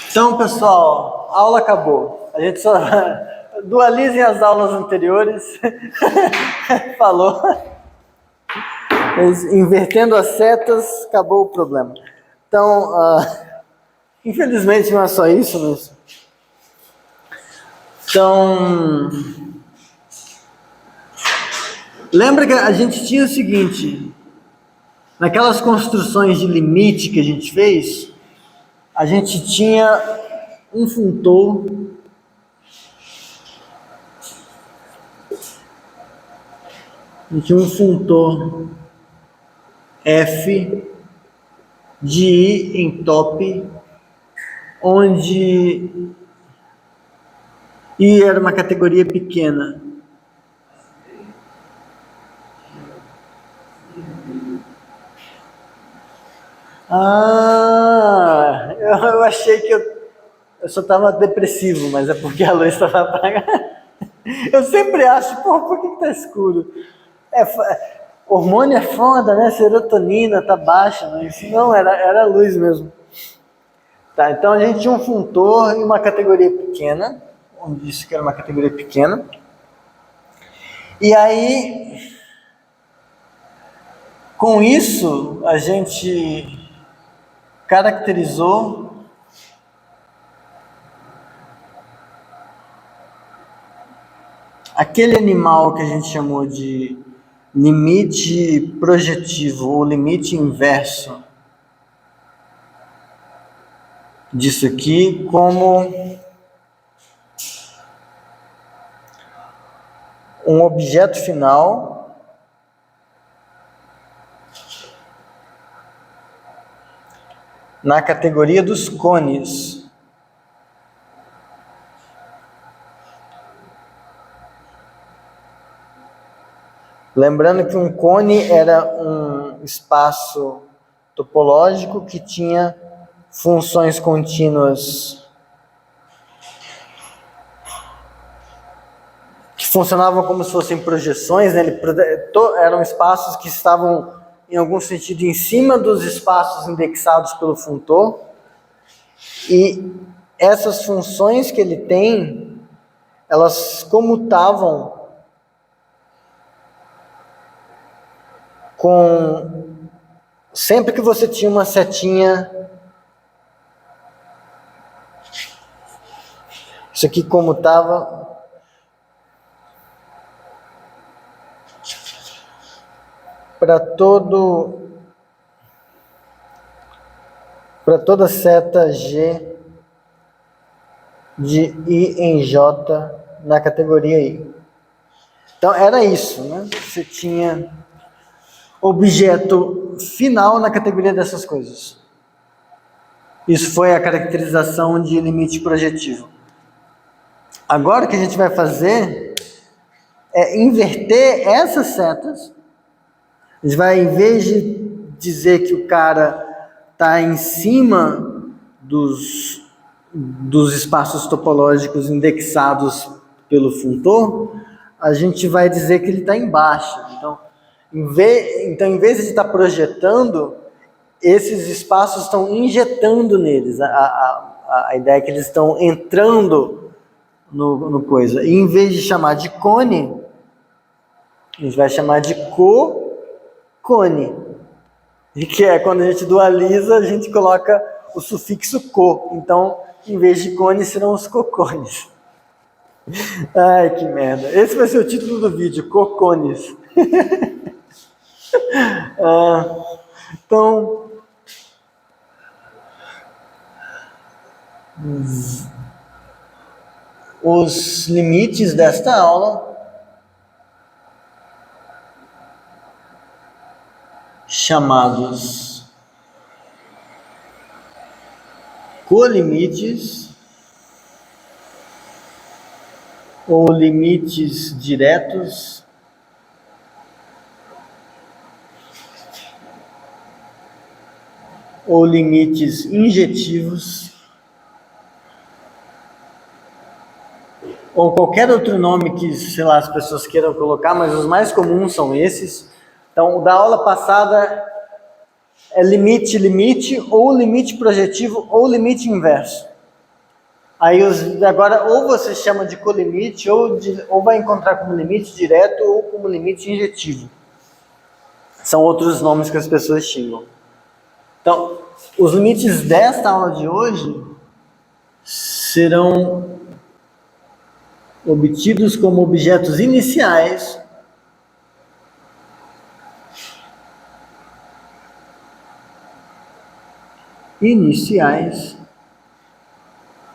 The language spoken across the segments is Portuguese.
Então, pessoal, a aula acabou. A gente só dualizem as aulas anteriores. Falou. Mas, invertendo as setas, acabou o problema. Então, infelizmente não é só isso, mas... Então, lembra que a gente tinha o seguinte, naquelas construções de limite que a gente fez, a gente tinha um funtor F de I em top, onde I era uma categoria pequena. Eu achei que eu só estava depressivo, mas é porque a luz estava apagada. Eu sempre acho, por que está escuro? Hormônio é foda, né? Serotonina tá baixa, mas não, era a luz mesmo. Tá, então a gente tinha um funtor em uma categoria pequena, onde disse que era uma categoria pequena. E aí, com isso, a gente caracterizou aquele animal que a gente chamou de limite projetivo ou limite inverso disso aqui como um objeto final na categoria dos cones. Lembrando que um cone era um espaço topológico que tinha funções contínuas que funcionavam como se fossem projeções, né? Eram espaços que estavam, em algum sentido, em cima dos espaços indexados pelo funtor, e essas funções que ele tem, elas comutavam com... Sempre que você tinha uma setinha, isso aqui comutava para toda seta G de I em J na categoria I. Então era isso, né? Você tinha objeto final na categoria dessas coisas. Isso foi a caracterização de limite projetivo. Agora o que a gente vai fazer é inverter essas setas. A gente vai, em vez de dizer que o cara está em cima dos espaços topológicos indexados pelo funtor, a gente vai dizer que ele está embaixo. Então, em vez de estar projetando, esses espaços estão injetando neles. A ideia é que eles estão entrando no coisa. E em vez de chamar de cone, a gente vai chamar de cone. E que é quando a gente dualiza, a gente coloca o sufixo co. Então, em vez de cone, serão os cocones. Ai, que merda. Esse vai ser o título do vídeo, cocones. Então, os limites desta aula chamados colimites ou limites diretos ou limites injetivos ou qualquer outro nome que, sei lá, as pessoas queiram colocar, mas os mais comuns são esses. Então, o da aula passada é limite, ou limite projetivo, ou limite inverso. Aí, agora, ou você chama de colimite, ou vai encontrar como limite direto, ou como limite injetivo. São outros nomes que as pessoas xingam. Então, os limites desta aula de hoje serão obtidos como objetos iniciais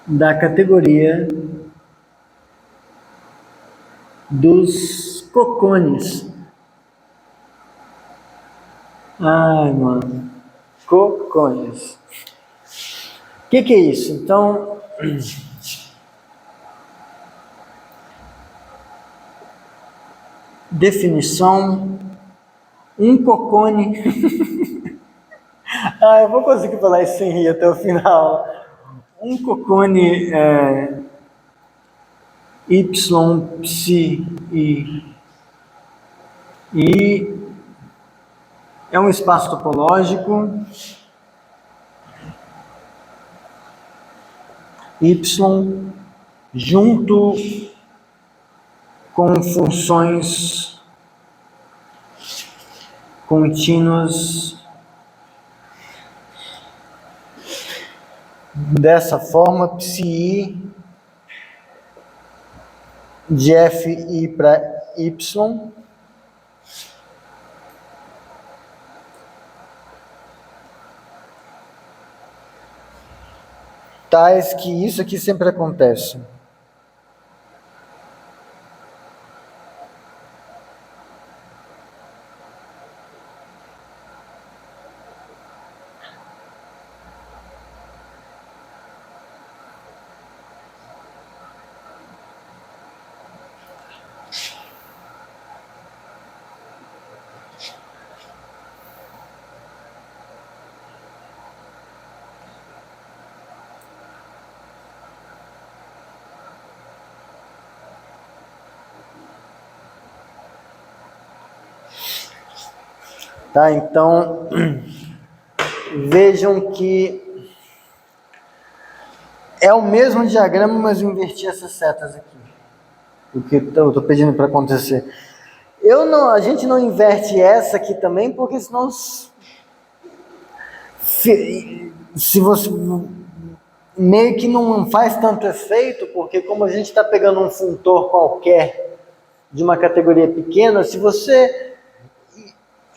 da categoria dos cocones. Ai, mano. Cocones. O que é isso? Então, definição, um cocone. Eu vou conseguir falar isso sem rir até o final. Um cocone Y, psi, I é um espaço topológico. Y junto com funções contínuas dessa forma, psi de fi para y tais que isso aqui sempre acontece. Tá, então, vejam que é o mesmo diagrama, mas eu inverti essas setas aqui. O que eu estou pedindo para acontecer. A gente não inverte essa aqui também, porque senão se você meio que não faz tanto efeito, porque como a gente está pegando um funtor qualquer de uma categoria pequena, se você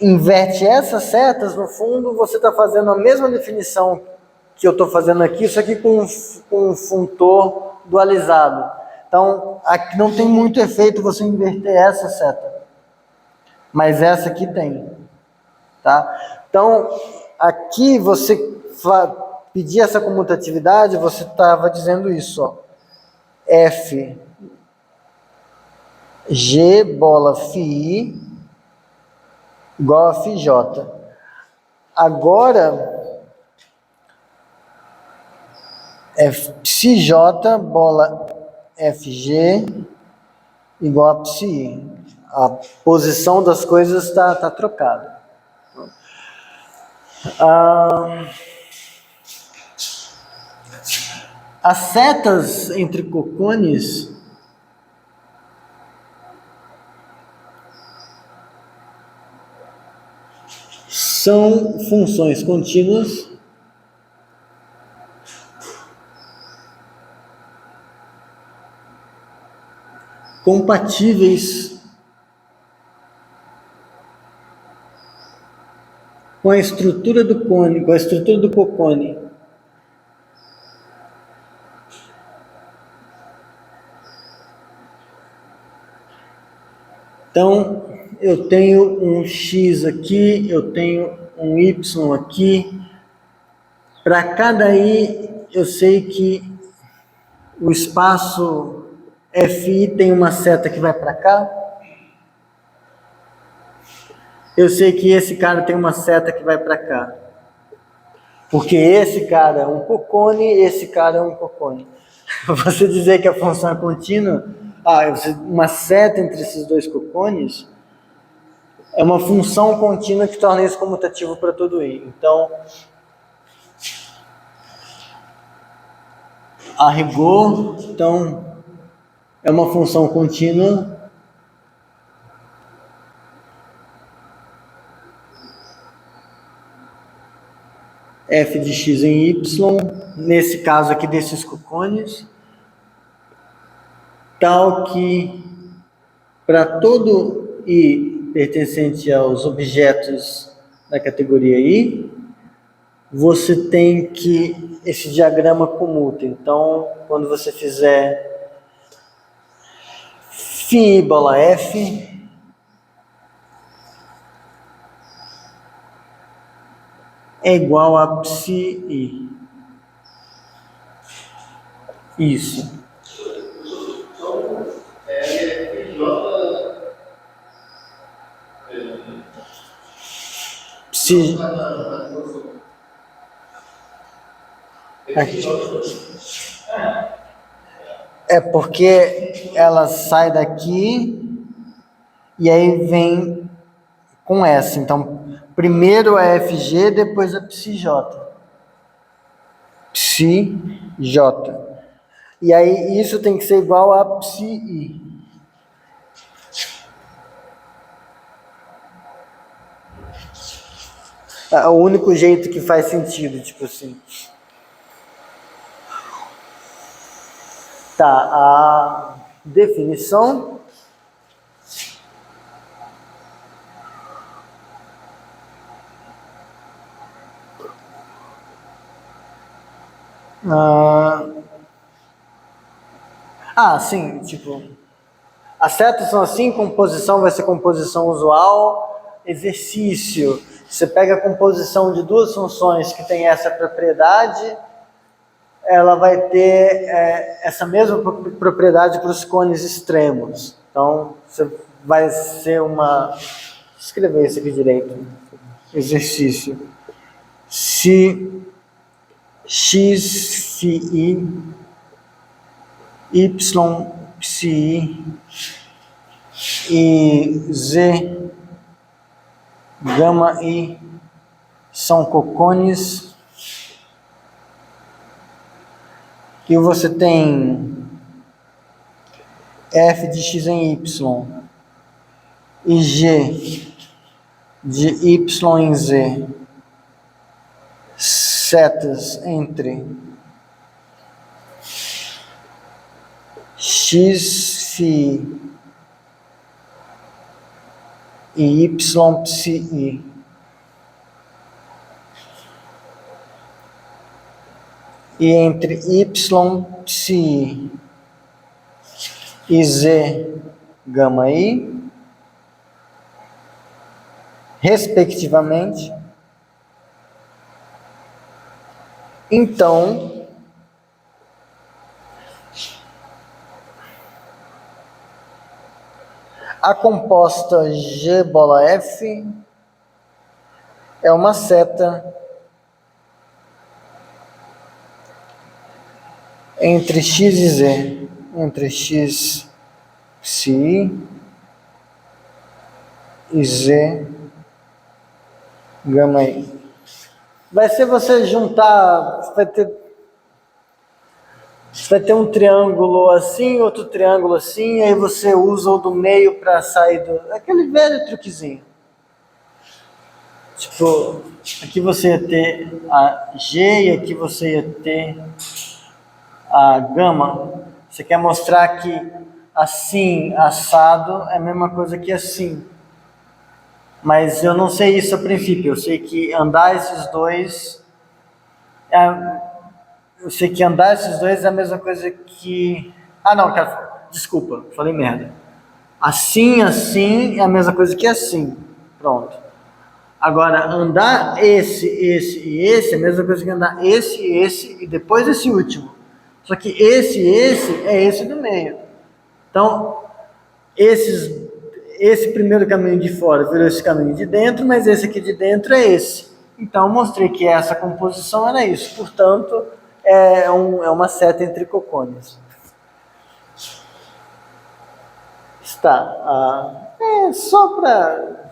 inverte essas setas, no fundo você está fazendo a mesma definição que eu estou fazendo aqui, isso aqui com um funtor dualizado. Então, aqui não tem muito efeito você inverter essa seta, mas essa aqui tem, tá? Então, aqui você pedir essa comutatividade, você estava dizendo isso, ó. F G bola Φ igual a Φj. Agora, Φj bola Fg igual a Psi. A posição das coisas está trocada. As setas entre cocones são funções contínuas compatíveis com a estrutura do cone, com a estrutura do cocone. Então, eu tenho um x aqui, eu tenho um y aqui. Para cada i, eu sei que o espaço fi tem uma seta que vai para cá. Eu sei que esse cara tem uma seta que vai para cá. Porque esse cara é um cocone, esse cara é um cocone. Você dizer que a função é contínua, uma seta entre esses dois cocones, é uma função contínua que torna isso comutativo para todo i. Então, a rigor, então, é uma função contínua f de x em y, nesse caso aqui desses cocones, tal que para todo i pertencente aos objetos da categoria i, você tem que esse diagrama comuta. Então, quando você fizer φ bola f, é igual a psi. Isso. Então, Psi. É porque ela sai daqui e aí vem com S. Então, primeiro a FG, depois a psi-J. Psi-J. E aí isso tem que ser igual a psi-I. É o único jeito que faz sentido, tipo assim. Tá, a definição. Sim, tipo, as setas são assim, composição vai ser composição usual, exercício, você pega a composição de duas funções que tem essa propriedade, ela vai ter essa mesma propriedade para os cones extremos. Então, você vai ser Vou escrever isso aqui direito. Exercício. Se x phi y psi e z gama i são cocones, que você tem f de x em y e g de y em z, setas entre x phi e y psi e entre y psi e z gama i, respectivamente. Então, a composta G bola F é uma seta entre x e z, entre x psi e z gama i. Vai ser você juntar, vai ter um triângulo assim, outro triângulo assim, aí você usa o do meio para sair aquele velho truquezinho. Tipo, aqui você ia ter a G e aqui você ia ter a gama. Você quer mostrar que assim, assado, é a mesma coisa que assim. Mas eu não sei isso a princípio, eu sei que andar esses dois é a mesma coisa que... não, cara, desculpa, falei merda. Assim, assim, é a mesma coisa que assim. Pronto. Agora, andar esse e esse é a mesma coisa que andar esse e depois esse último. Só que esse é esse do meio. Então, esse primeiro caminho de fora virou esse caminho de dentro, mas esse aqui de dentro é esse. Então, mostrei que essa composição era isso. Portanto, é uma seta entre cocônios. Está. Só para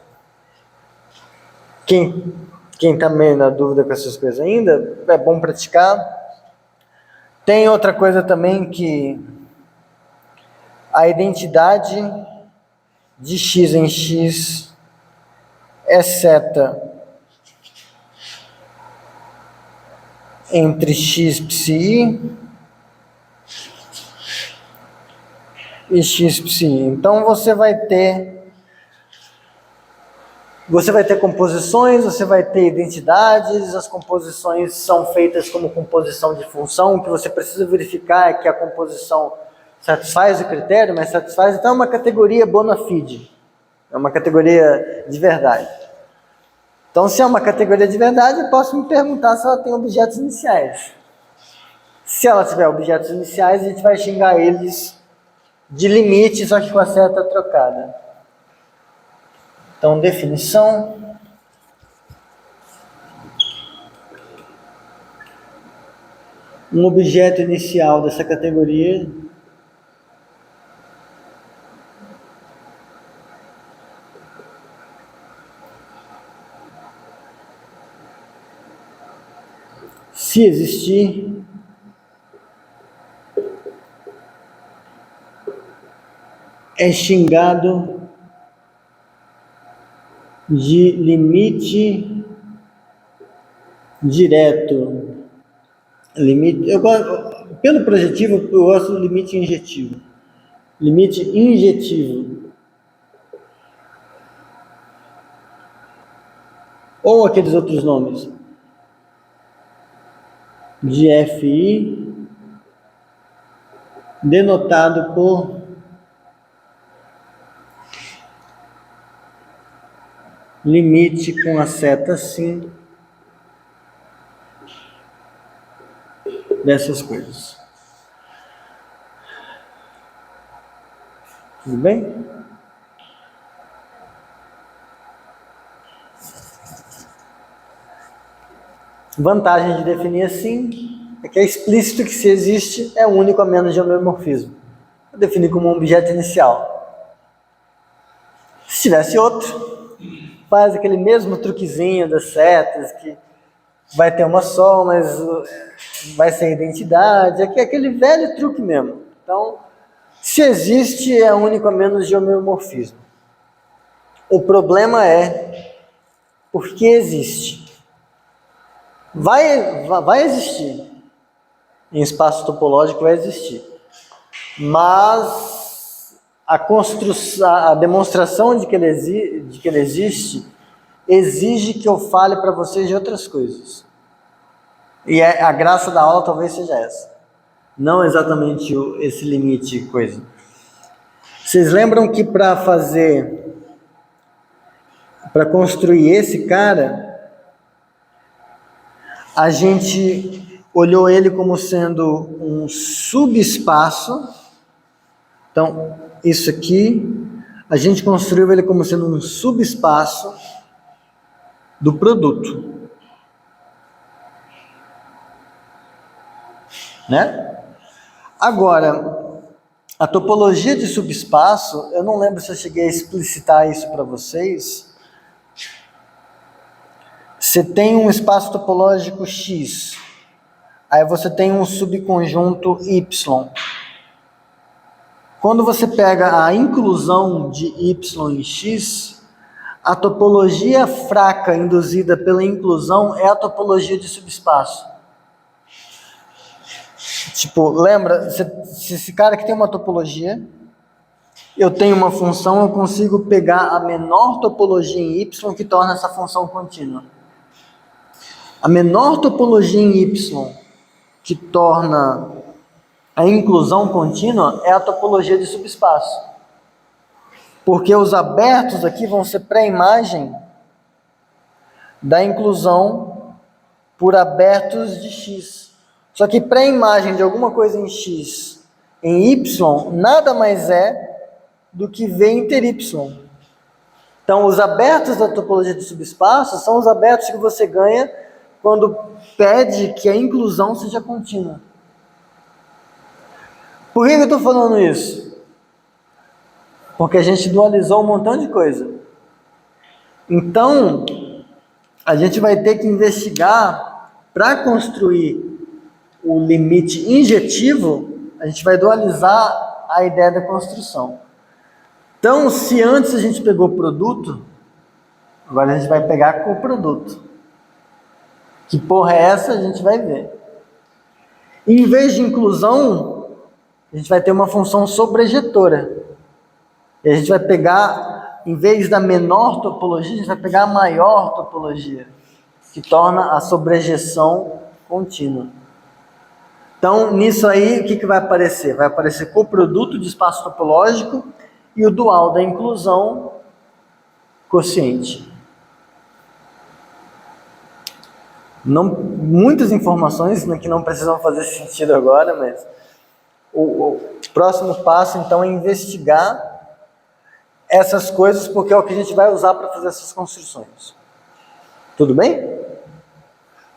quem está meio na dúvida com essas coisas ainda, é bom praticar. Tem outra coisa também que a identidade de x em x é seta entre x psi e x psi. Então você vai ter composições, você vai ter identidades, as composições são feitas como composição de função, o que você precisa verificar é que a composição satisfaz o critério, mas satisfaz, então é uma categoria bona fide, é uma categoria de verdade. Então, se é uma categoria de verdade, eu posso me perguntar se ela tem objetos iniciais. Se ela tiver objetos iniciais, a gente vai xingar eles de limite, só que com a seta trocada. Então, definição. Um objeto inicial dessa categoria se existir é xingado de limite direto. Pelo projetivo, eu gosto do limite injetivo. Limite injetivo. Ou aqueles outros nomes. De FI, denotado por limite com a seta sim dessas coisas. Tudo bem? Vantagem de definir assim é que é explícito que se existe é único a menos de homeomorfismo. Eu defini como um objeto inicial. Se tivesse outro, faz aquele mesmo truquezinho das setas, que vai ter uma só, mas vai ser identidade, aquele velho truque mesmo. Então, se existe, é único a menos de homeomorfismo. O problema é por que existe. Vai existir. Em espaço topológico vai existir. Mas a demonstração de que ele existe exige que eu fale para vocês de outras coisas. E a graça da aula talvez seja essa. Não exatamente esse limite coisa. Vocês lembram que para construir esse cara, a gente olhou ele como sendo um subespaço. Então, isso aqui, a gente construiu ele como sendo um subespaço do produto. Né? Agora, a topologia de subespaço, eu não lembro se eu cheguei a explicitar isso para vocês. Você tem um espaço topológico X, aí você tem um subconjunto Y. Quando você pega a inclusão de Y em X, a topologia fraca induzida pela inclusão é a topologia de subespaço. Tipo, lembra, se esse cara aqui tem uma topologia, eu tenho uma função, eu consigo pegar a menor topologia em Y que torna essa função contínua. A menor topologia em Y que torna a inclusão contínua é a topologia de subespaço. Porque os abertos aqui vão ser pré-imagem da inclusão por abertos de x. Só que pré-imagem de alguma coisa em x em y nada mais é do que v inter y. Então, os abertos da topologia de subespaço são os abertos que você ganha quando pede que a inclusão seja contínua. Por que eu estou falando isso? Porque a gente dualizou um montão de coisa. Então, a gente vai ter que investigar para construir o limite injetivo, a gente vai dualizar a ideia da construção. Então, se antes a gente pegou o produto, agora a gente vai pegar com o produto. Que porra é essa? A gente vai ver. Em vez de inclusão, a gente vai ter uma função sobrejetora. E a gente vai pegar, em vez da menor topologia, a gente vai pegar a maior topologia, que torna a sobrejeção contínua. Então, nisso aí, o que vai aparecer? Vai aparecer coproduto de espaço topológico e o dual da inclusão quociente. Não, muitas informações que não precisam fazer sentido agora, mas o próximo passo, então, é investigar essas coisas, porque é o que a gente vai usar para fazer essas construções. Tudo bem?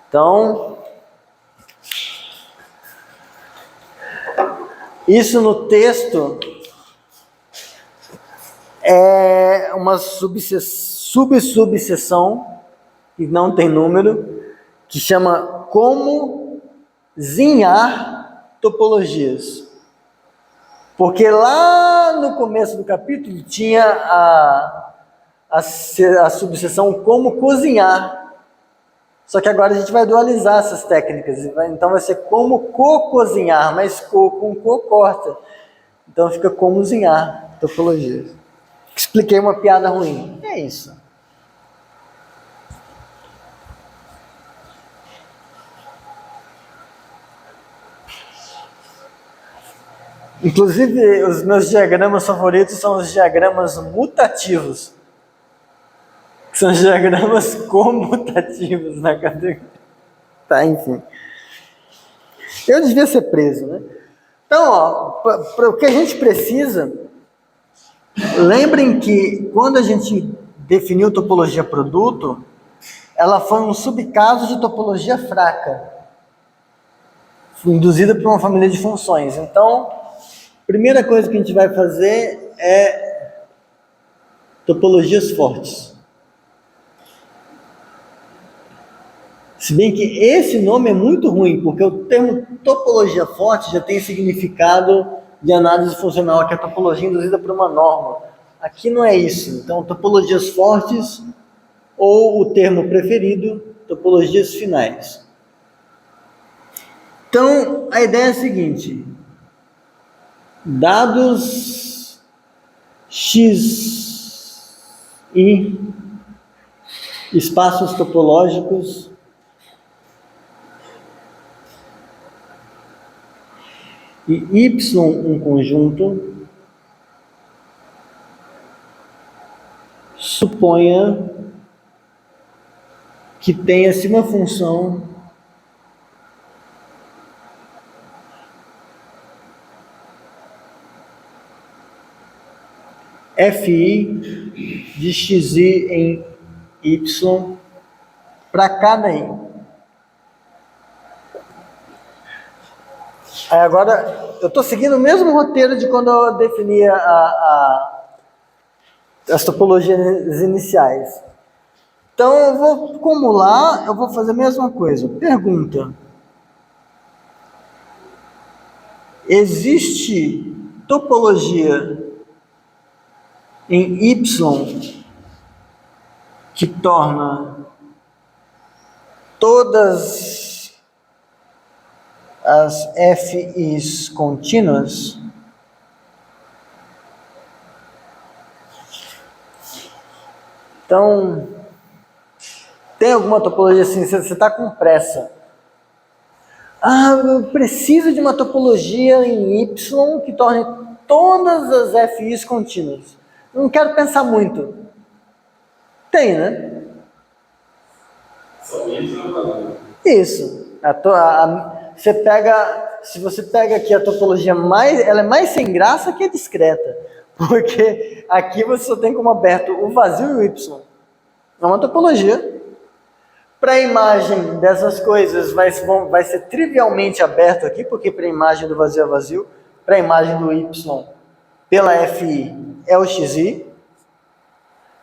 Então, isso no texto é uma subseção, que não tem número, que chama como zinhar topologias. Porque lá no começo do capítulo tinha a subseção como cozinhar. Só que agora a gente vai dualizar essas técnicas. Então vai ser como co-cozinhar, mas com co corta. Então fica como cozinhar topologias. Expliquei uma piada ruim. É isso. Inclusive, os meus diagramas favoritos são os diagramas mutativos. São os diagramas comutativos na categoria. Tá, enfim. Eu devia ser preso, né? Então, para o que a gente precisa, lembrem que quando a gente definiu topologia produto, ela foi um subcaso de topologia fraca, induzida por uma família de funções. Então, primeira coisa que a gente vai fazer é topologias fortes. Se bem que esse nome é muito ruim, porque o termo topologia forte já tem significado de análise funcional, que é a topologia induzida por uma norma. Aqui não é isso. Então, topologias fortes, ou o termo preferido, topologias finais. Então, a ideia é a seguinte: dados x e espaços topológicos e y um conjunto, suponha que tenha-se uma função fi de xi em y para cada i. Aí agora, eu estou seguindo o mesmo roteiro de quando eu definia as topologias iniciais. Então, eu vou acumular, eu vou fazer a mesma coisa. Pergunta: existe topologia em y que torna todas as FIs contínuas? Então, tem alguma topologia assim, você está com pressa. Eu preciso de uma topologia em Y que torne todas as FIs contínuas. Não quero pensar muito. Tem, né? Somente na palavra. Isso. Se você pega aqui a topologia ela é mais sem graça que a discreta. Porque aqui você só tem como aberto o vazio e o Y. É uma topologia. Para a imagem dessas coisas vai ser trivialmente aberto aqui, porque para a imagem do vazio é vazio. Para a imagem do Y, pela FI, é o XI.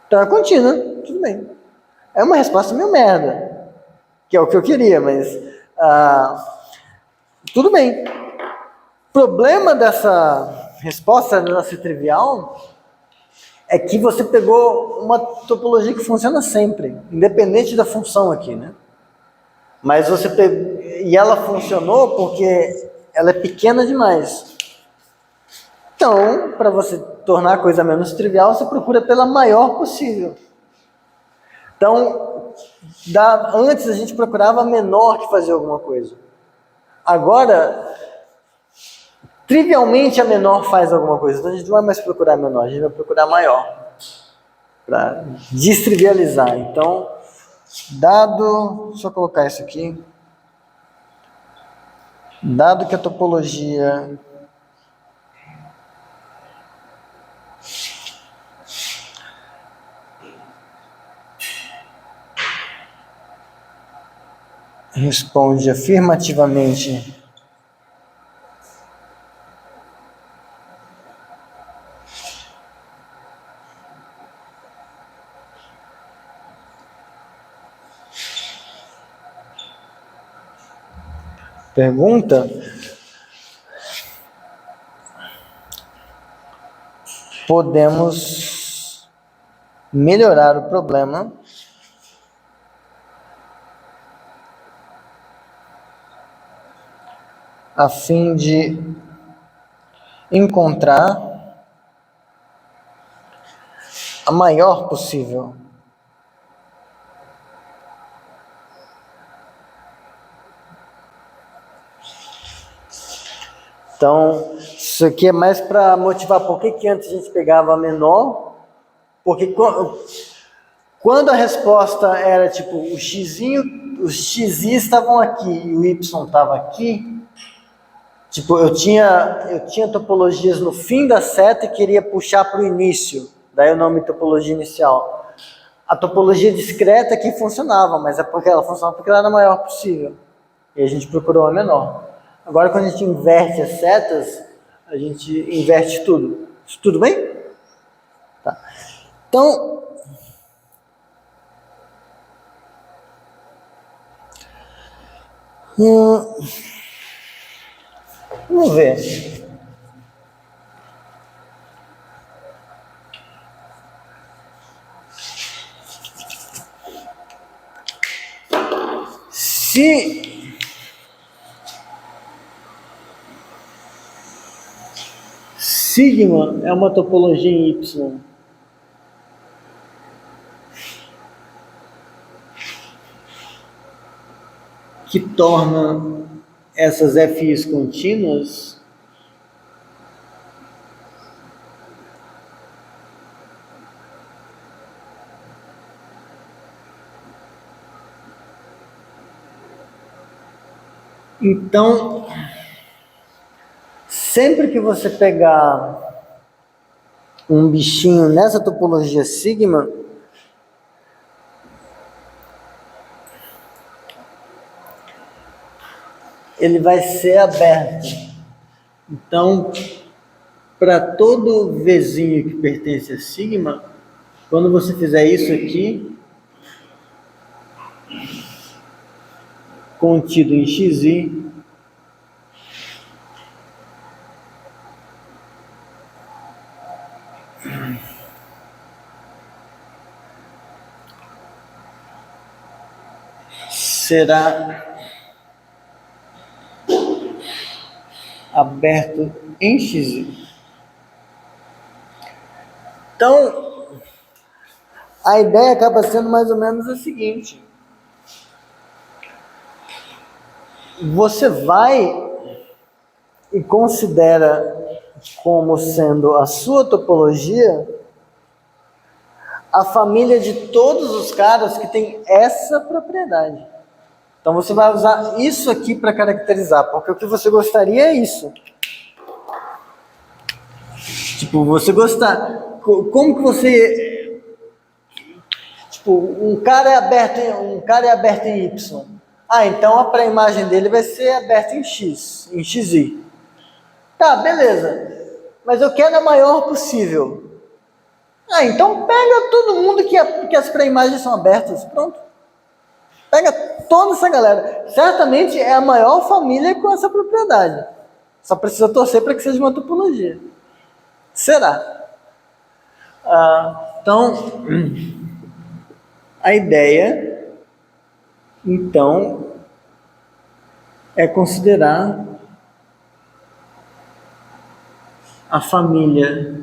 Então é contínua, tudo bem. É uma resposta meio merda, que é o que eu queria, mas tudo bem. O problema dessa resposta dela ser trivial é que você pegou uma topologia que funciona sempre, independente da função aqui, né? Mas você pegou, e ela funcionou porque ela é pequena demais. Então, para você tornar a coisa menos trivial, você procura pela maior possível. Então, antes a gente procurava a menor que fazia alguma coisa. Agora, trivialmente a menor faz alguma coisa. Então a gente não vai mais procurar a menor, a gente vai procurar a maior. Para destrivializar. Então, deixa eu colocar isso aqui. Dado que a topologia responde afirmativamente pergunta, podemos melhorar o problema a fim de encontrar a maior possível. Então, isso aqui é mais para motivar por que antes a gente pegava a menor, porque quando a resposta era tipo os xi estavam aqui e o y estava aqui, tipo eu tinha topologias no fim da seta e queria puxar para o início, daí o nome topologia inicial. A topologia discreta aqui funcionava, mas é porque ela funcionava porque ela era a maior possível. E a gente procurou a menor. Agora, quando a gente inverte as setas, a gente inverte tudo. Tudo bem? Tá. Então, vamos ver. Se sigma é uma topologia em Y, que torna essas FIs contínuas, então, sempre que você pegar um bichinho nessa topologia sigma, ele vai ser aberto. Então, para todo Vzinho que pertence a sigma, quando você fizer isso aqui, contido em xi, será aberto em xi. Então, a ideia acaba sendo mais ou menos a seguinte: você vai e considera como sendo a sua topologia a família de todos os caras que tem essa propriedade. Então você vai usar isso aqui para caracterizar, porque o que você gostaria é isso. Tipo, você gostar. Como que você. Tipo, um cara é aberto em Y. Ah, então a pré-imagem dele vai ser aberta em X, em XY. Tá, beleza. Mas eu quero a maior possível. Ah, então pega todo mundo que as pré-imagens são abertas. Pronto. Pega toda essa galera. Certamente é a maior família com essa propriedade. Só precisa torcer para que seja uma topologia. Será? Então, a ideia, então, é considerar a família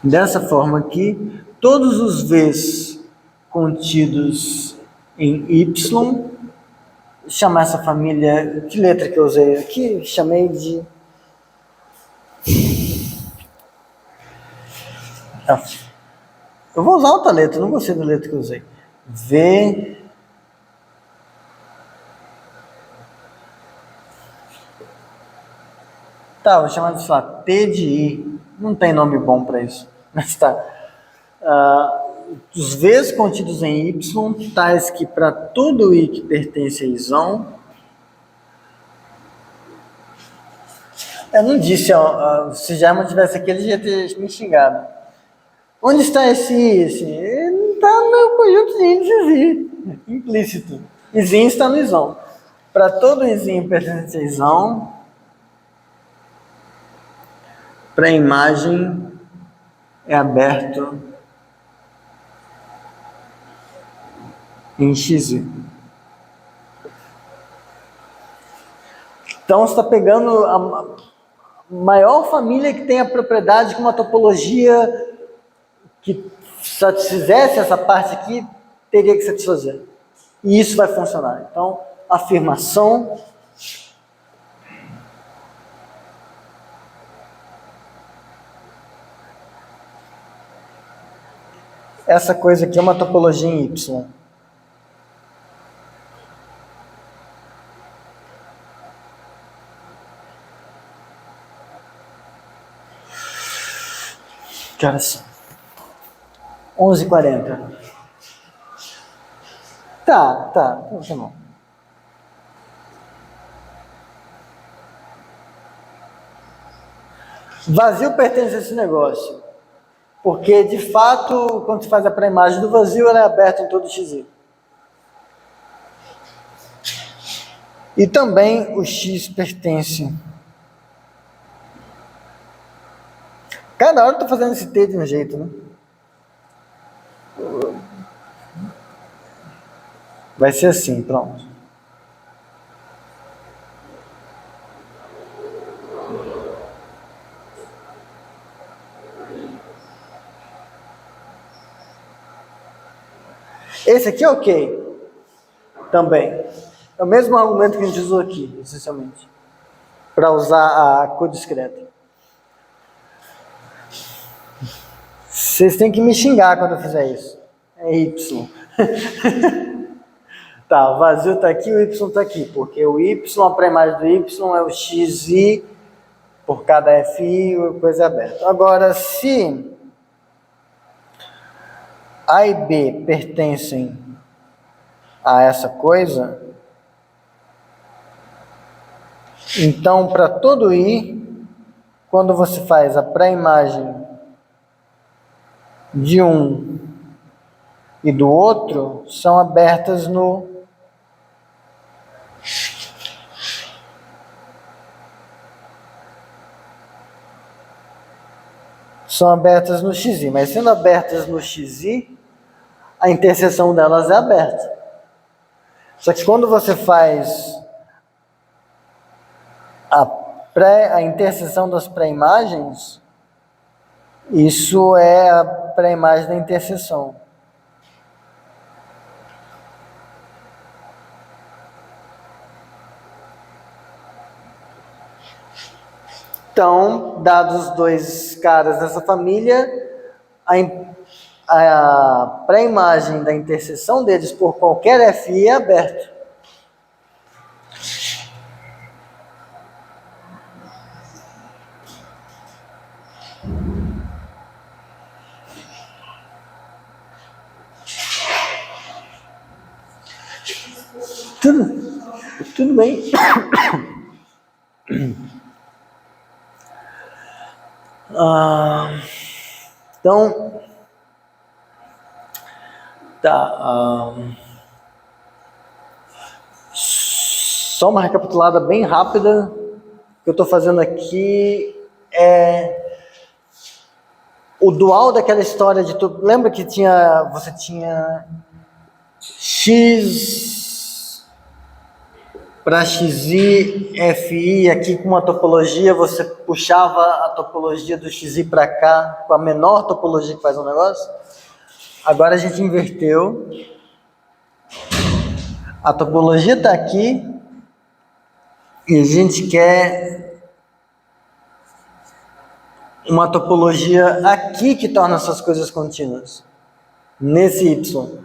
dessa forma aqui, todos os V's contidos em Y, chamar essa família, que letra que eu usei aqui? Chamei de... Eu vou usar outra letra, não gostei da letra que eu usei. V... Tá, vou chamar de, sei lá, T de I. Não tem nome bom para isso, mas tá. Os V's contidos em Y, tais que para todo I que pertence a Isão. Eu não disse, se German tivesse aqui, ele já teria me xingado. Onde está esse I? Ele está no conjunto de índices I, implícito. Izinho está no Isão. Para todo Izinho pertence a Isão, para a imagem é aberto em XY. Então você está pegando a maior família que tem a propriedade com uma topologia que satisfizesse essa parte aqui, teria que satisfazer. E isso vai funcionar. Então, afirmação. Essa coisa aqui é uma topologia em Y. Que horas são? 11h40. Tá bom. Vazio pertence a esse negócio. Porque, de fato, quando se faz a pré-imagem do vazio, ela é aberta em todo XY. E também o X pertence. Cada hora eu estou fazendo esse T de um jeito, né? Vai ser assim, pronto. Esse aqui é ok. Também. É o mesmo argumento que a gente usou aqui, essencialmente. Para usar a cor discreta. Vocês têm que me xingar quando eu fizer isso. É Y. Tá, o vazio está aqui, o Y está aqui. Porque o Y, a pré-imagem do Y é o XI por cada FI, coisa aberta. Agora, se A e B pertencem a essa coisa, então, para todo I, quando você faz a pré-imagem de um e do outro, são abertas no XI, mas sendo abertas no XI, a interseção delas é aberta. Só que quando você faz a interseção das pré-imagens, isso é a pré-imagem da interseção. Então, dados os dois caras dessa família, a pré-imagem da interseção deles por qualquer FI é aberto. Tudo bem. Então, tá. Só uma recapitulada bem rápida. O que eu estou fazendo aqui é o dual daquela história de tudo. Lembra que você tinha X para XI, FI, aqui com uma topologia, você puxava a topologia do XI para cá, com a menor topologia que faz um negócio. Agora a gente inverteu. A topologia está aqui e a gente quer uma topologia aqui que torna essas coisas contínuas, nesse Y.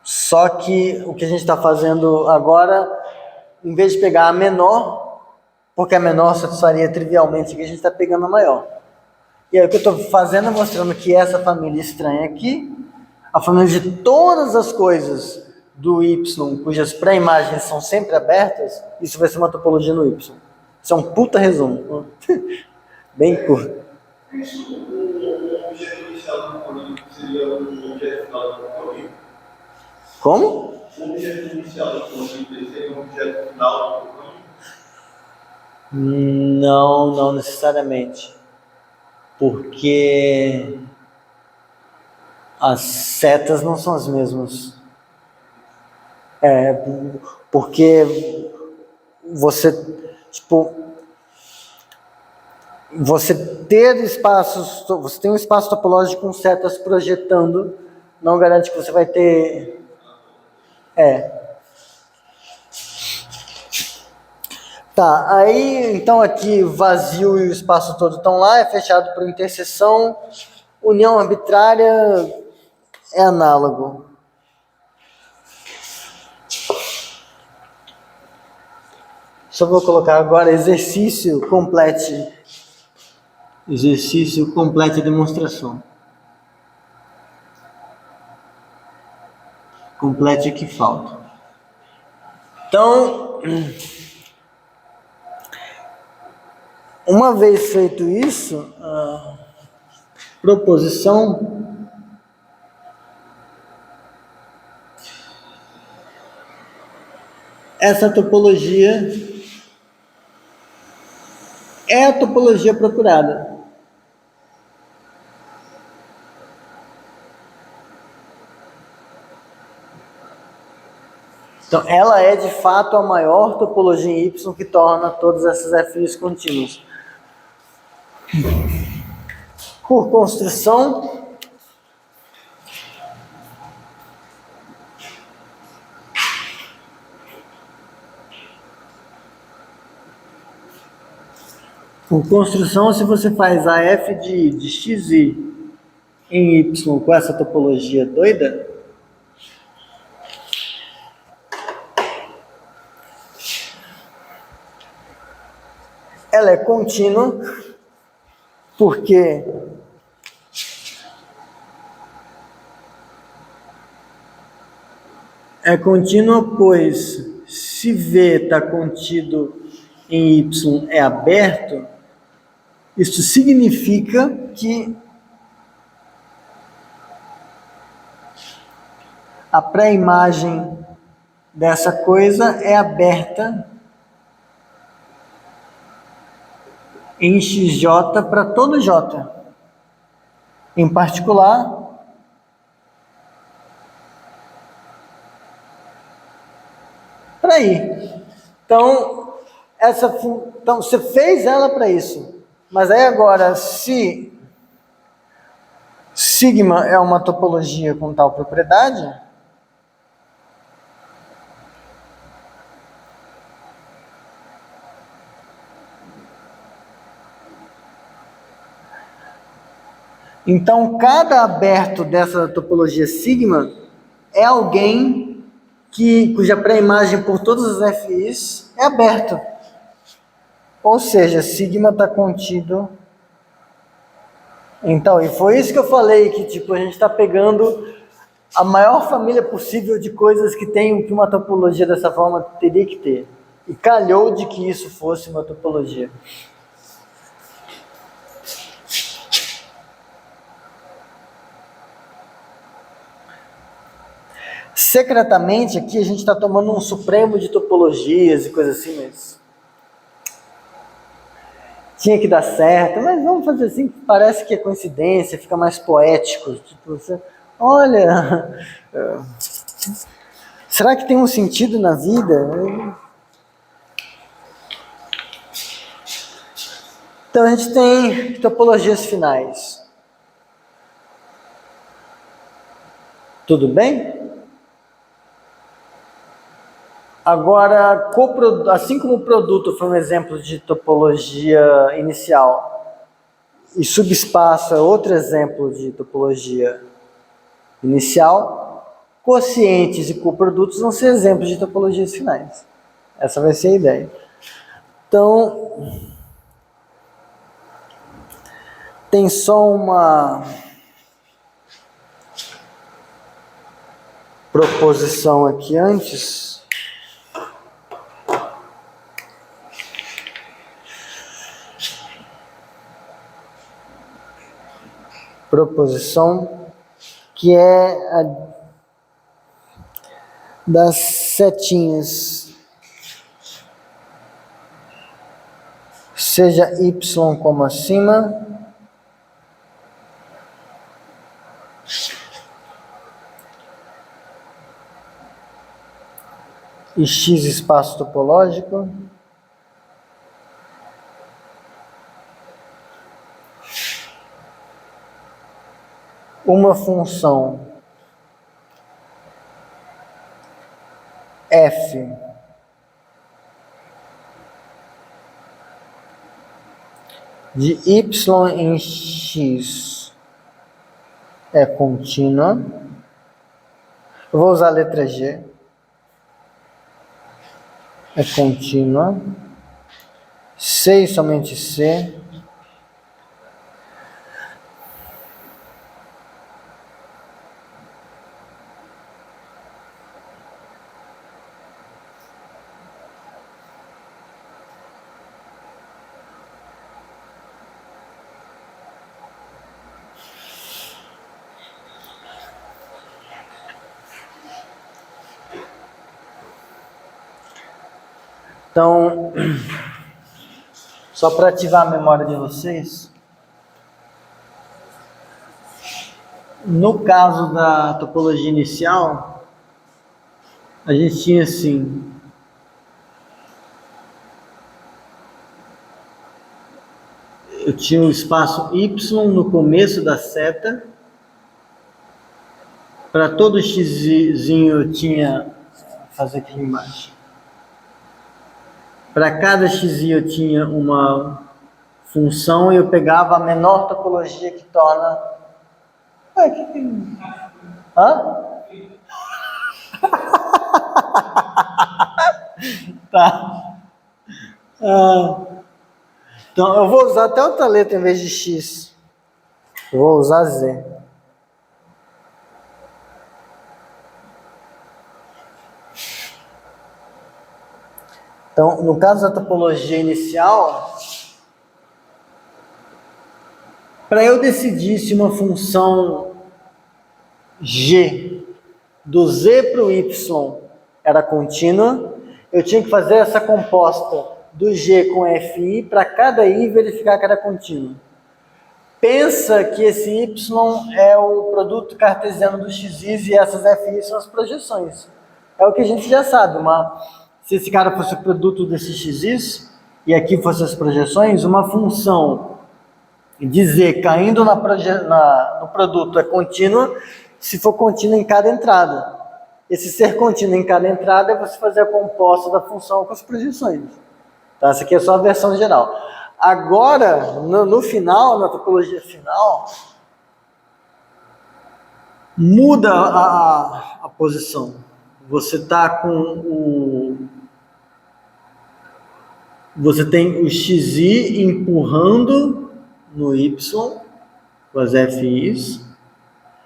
Só que o que a gente está fazendo agora, em vez de pegar a menor, porque a menor satisfaria trivialmente, aqui a gente está pegando a maior. E aí o que eu estou fazendo é mostrando que essa família estranha aqui, a família de todas as coisas do Y, cujas pré-imagens são sempre abertas, isso vai ser uma topologia no Y. Isso é um puta resumo. Bem curto. Isso, o objeto inicial do polígono seria o objeto final do polígono? Como? O objeto inicial do polígono seria um objeto final do polígono? Não necessariamente. Porque as setas não são as mesmas. Porque você ter espaços, você tem um espaço topológico com setas projetando, não garante que você vai ter. Tá, aí então aqui vazio e o espaço todo estão lá, é fechado por interseção, união arbitrária é análogo. Só vou colocar agora exercício complete. Exercício complete demonstração. Complete o que falta. Então, uma vez feito isso, a proposição essa topologia é a topologia procurada. Então, ela é de fato a maior topologia em Y que torna todas essas FIs contínuas. Por construção, se você faz a F de XI em Y com essa topologia doida, ela é contínua, porque é contínua, pois se V está contido em Y é aberto, isso significa que a pré-imagem dessa coisa é aberta em XJ para todo J. Em particular, para I. Então, então, você fez ela para isso. Mas aí agora, se sigma é uma topologia com tal propriedade, Então, cada aberto dessa topologia sigma é alguém cuja pré-imagem por todas as FIs é aberto. Ou seja, sigma está contido. Então, e foi isso que eu falei, que tipo, a gente está pegando a maior família possível de coisas que tem que uma topologia dessa forma teria que ter. E calhou de que isso fosse uma topologia. Secretamente, aqui a gente está tomando um supremo de topologias e coisas assim, mas tinha que dar certo, mas vamos fazer assim, que parece que é coincidência, fica mais poético. Tipo, você, olha, será que tem um sentido na vida? Então a gente tem topologias finais. Tudo bem? Agora, assim como o produto foi um exemplo de topologia inicial, e subespaço é outro exemplo de topologia inicial, quocientes e coprodutos vão ser exemplos de topologias finais. Essa vai ser a ideia. Então, tem só uma proposição aqui antes. Proposição que é a das setinhas, seja y como acima, e x espaço topológico, uma função f de y em x é contínua. Eu vou usar a letra G. É contínua. C e somente C. Então, só para ativar a memória de vocês, no caso da topologia inicial, a gente tinha assim, eu tinha um espaço y no começo da seta, para todo xzinho eu tinha, vou fazer aqui embaixo, para cada x eu tinha uma função e eu pegava a menor topologia que torna... Ué, que... Hã? Tá. Então eu vou usar até outra letra em vez de x. Eu vou usar z. Então, no caso da topologia inicial, para eu decidir se uma função g do z para o y era contínua, eu tinha que fazer essa composta do g com fi para cada i verificar que era contínuo. Pensa que esse y é o produto cartesiano dos x's e essas fi são as projeções. É o que a gente já sabe, se esse cara fosse o produto desses x's, e aqui fossem as projeções, uma função de z caindo no produto é contínua, se for contínua em cada entrada. Esse ser contínuo em cada entrada é você fazer a composta da função com as projeções. Tá? Essa aqui é só a versão geral. Agora, no final, na topologia final, muda a posição. Você tá com você tem o xi empurrando no y, com as FIs,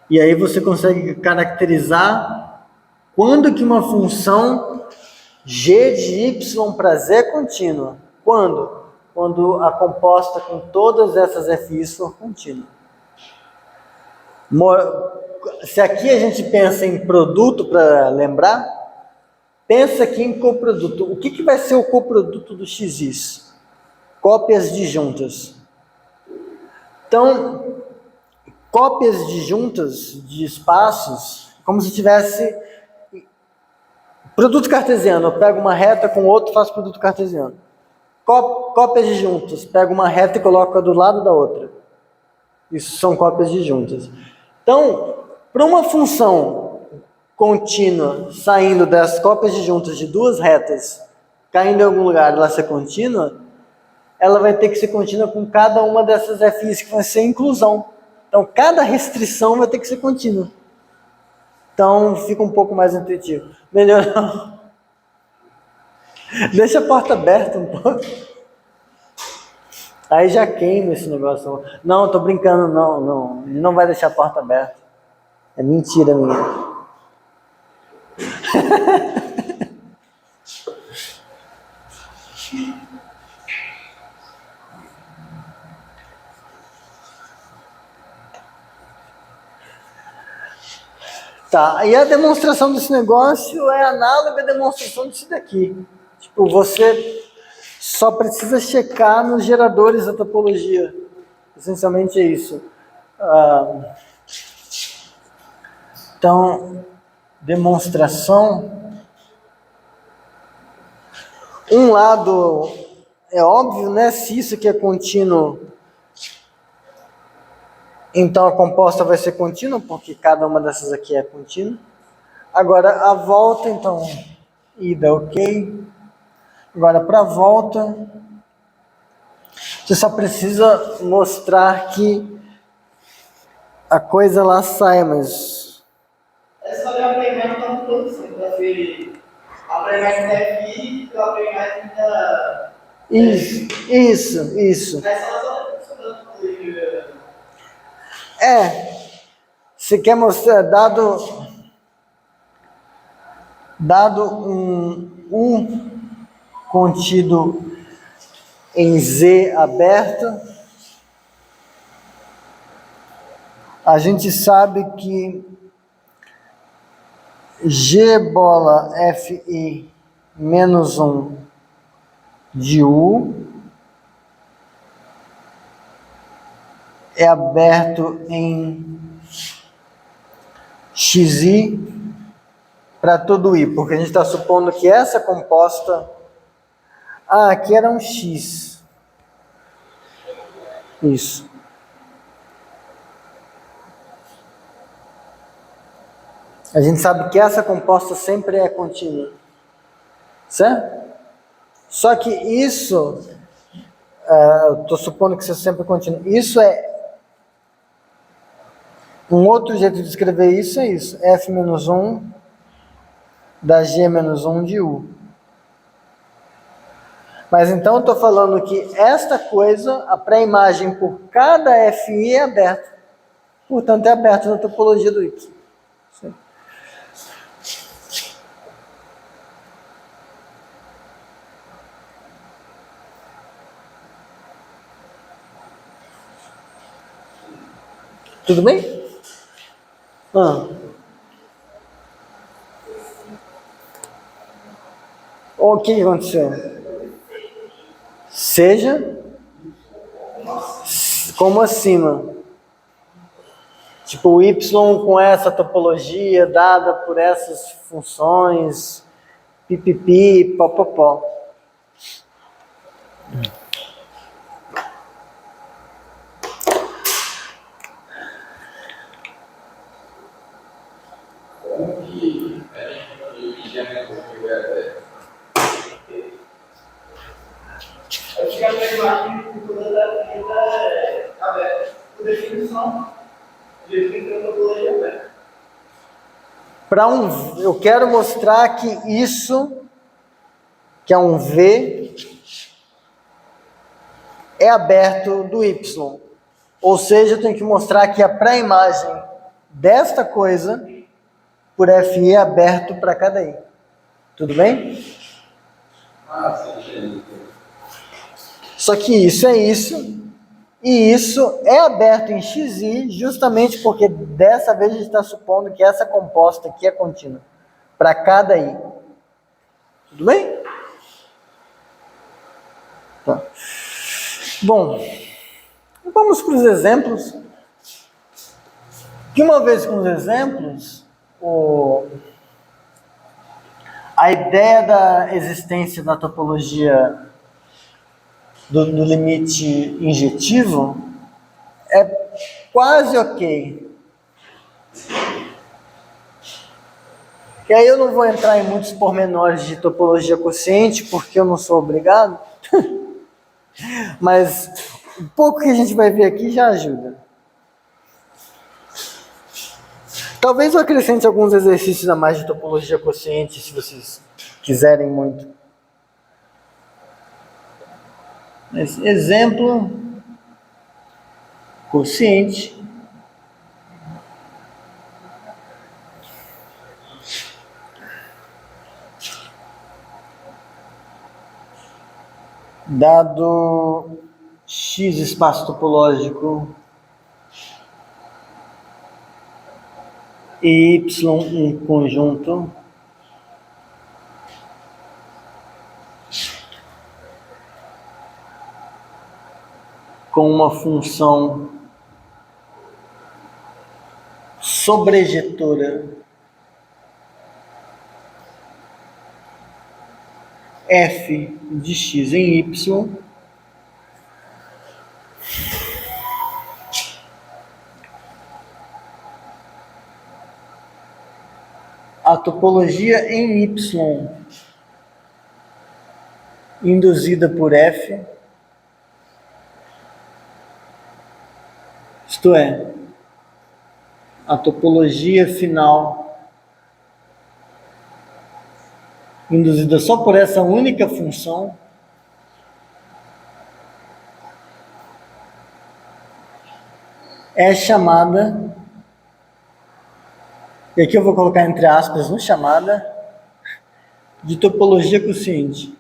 e aí você consegue caracterizar quando que uma função g de y para z é contínua. Quando? Quando a composta com todas essas FIs for contínua. Se aqui a gente pensa em produto, para lembrar, pensa aqui em coproduto. O que vai ser o coproduto do xis? Cópias disjuntas. Então, cópias disjuntas de espaços, como se tivesse produto cartesiano. Eu pego uma reta com outro, faço produto cartesiano. Cópias disjuntas. Pego uma reta e coloco do lado da outra. Isso são cópias disjuntas. Então, para uma função contínua saindo das cópias disjuntas de duas retas, caindo em algum lugar e ela ser contínua, ela vai ter que ser contínua com cada uma dessas FIs que vai ser inclusão. Então, cada restrição vai ter que ser contínua. Então, fica um pouco mais intuitivo. Melhor não. Deixa a porta aberta um pouco. Aí já queima esse negócio. Não, tô brincando, não. Ele não vai deixar a porta aberta. É mentira minha. Tá, e a demonstração desse negócio é análoga à demonstração disso daqui. Tipo, você só precisa checar nos geradores da topologia. Essencialmente é isso. Então, demonstração. Um lado é óbvio, né? Se isso aqui é contínuo, então a composta vai ser contínua, porque cada uma dessas aqui é contínua. Agora a volta, então, ida ok. Agora para a volta, você só precisa mostrar que a coisa lá sai, mas... É só olhar para a imagem da produção, para ver a imagem da FI e a imagem da... Isso. Mas só funcionando. Você quer mostrar, dado um U contido em Z aberto, a gente sabe que G bola FI menos 1 de U é aberto em XI para todo I, porque a gente está supondo que essa composta... aqui era um X. Isso. A gente sabe que essa composta sempre é contínua. Certo? Só que isso... eu estou supondo que isso é sempre contínuo. Isso é... Um outro jeito de escrever isso é isso. F menos 1 da G menos 1 de U. Mas então eu estou falando que esta coisa, a pré-imagem por cada FI é aberta. Portanto, é aberta na topologia do Y. Sim. Tudo bem? O que aconteceu? Seja como acima. Tipo, o Y com essa topologia dada por essas funções, pipipi, popopó. Por definição, de que a topologia é aberta. eu quero mostrar que isso, que é um V, é aberto do Y. Ou seja, eu tenho que mostrar que a pré-imagem desta coisa, por FI, é aberto para cada I. Tudo bem? Só que isso é isso, e isso é aberto em XI, justamente porque dessa vez a gente está supondo que essa composta aqui é contínua, para cada I. Tudo bem? Tá. Bom, vamos para os exemplos. Que uma vez com os exemplos, a ideia da existência da topologia do limite injetivo é quase ok. E aí eu não vou entrar em muitos pormenores de topologia quociente, porque eu não sou obrigado, mas o pouco que a gente vai ver aqui já ajuda. Talvez eu acrescente alguns exercícios a mais de topologia quociente, se vocês quiserem muito. Mas, exemplo, quociente. Dado X espaço topológico e Y um conjunto, com uma função sobrejetora f de x em y, a topologia em y induzida por f, isto é, a topologia final induzida só por essa única função, é chamada, e aqui eu vou colocar entre aspas no chamada, de topologia quociente.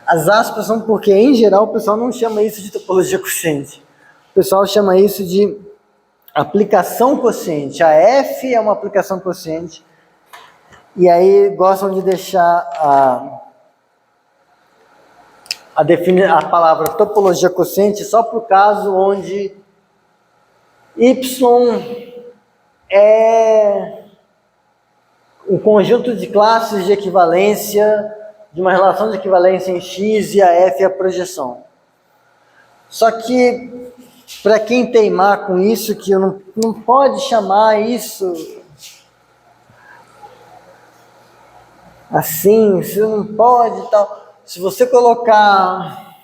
As aspas são porque, em geral, o pessoal não chama isso de topologia quociente. O pessoal chama isso de aplicação quociente. A F é uma aplicação quociente. E aí gostam de deixar a palavra topologia quociente só para o caso onde Y é um conjunto de classes de equivalência, de uma relação de equivalência em X, e a F é a projeção. Só que, para quem teimar com isso, que não pode chamar isso assim, você não pode e tal. Se você colocar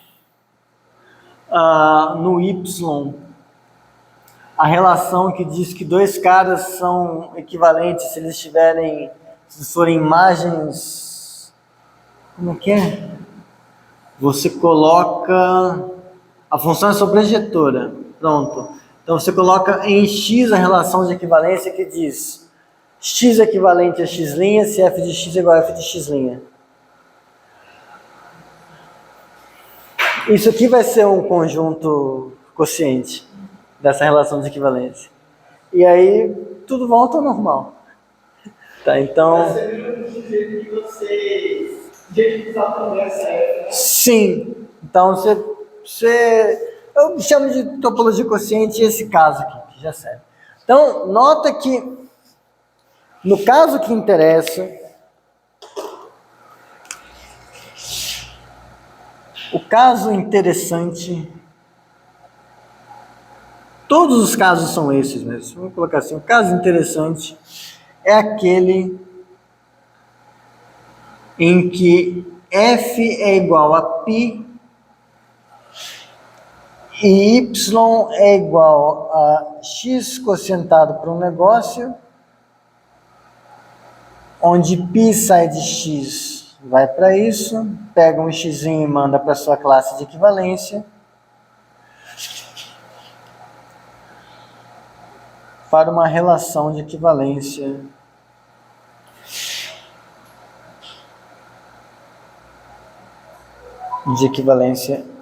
no Y a relação que diz que dois caras são equivalentes se eles forem imagens, como que é? Você coloca, a função é sobrejetora, pronto. Então você coloca em X a relação de equivalência que diz X é equivalente a X' se f de X é igual a f de X'. Isso aqui vai ser um conjunto quociente dessa relação de equivalência. E aí tudo volta ao normal. Tá, então... Vai ser do jeito que você utilizar também essa F, né? Sim. Então eu chamo de topologia quociente esse caso aqui, que já serve. Então, nota que no caso que interessa, o caso interessante, todos os casos são esses mesmo, vamos colocar assim, o caso interessante é aquele em que f é igual a π E y é igual a x quocientado para um negócio, onde π sai de x, vai para isso, pega um x e manda para sua classe de equivalência, para uma relação de equivalência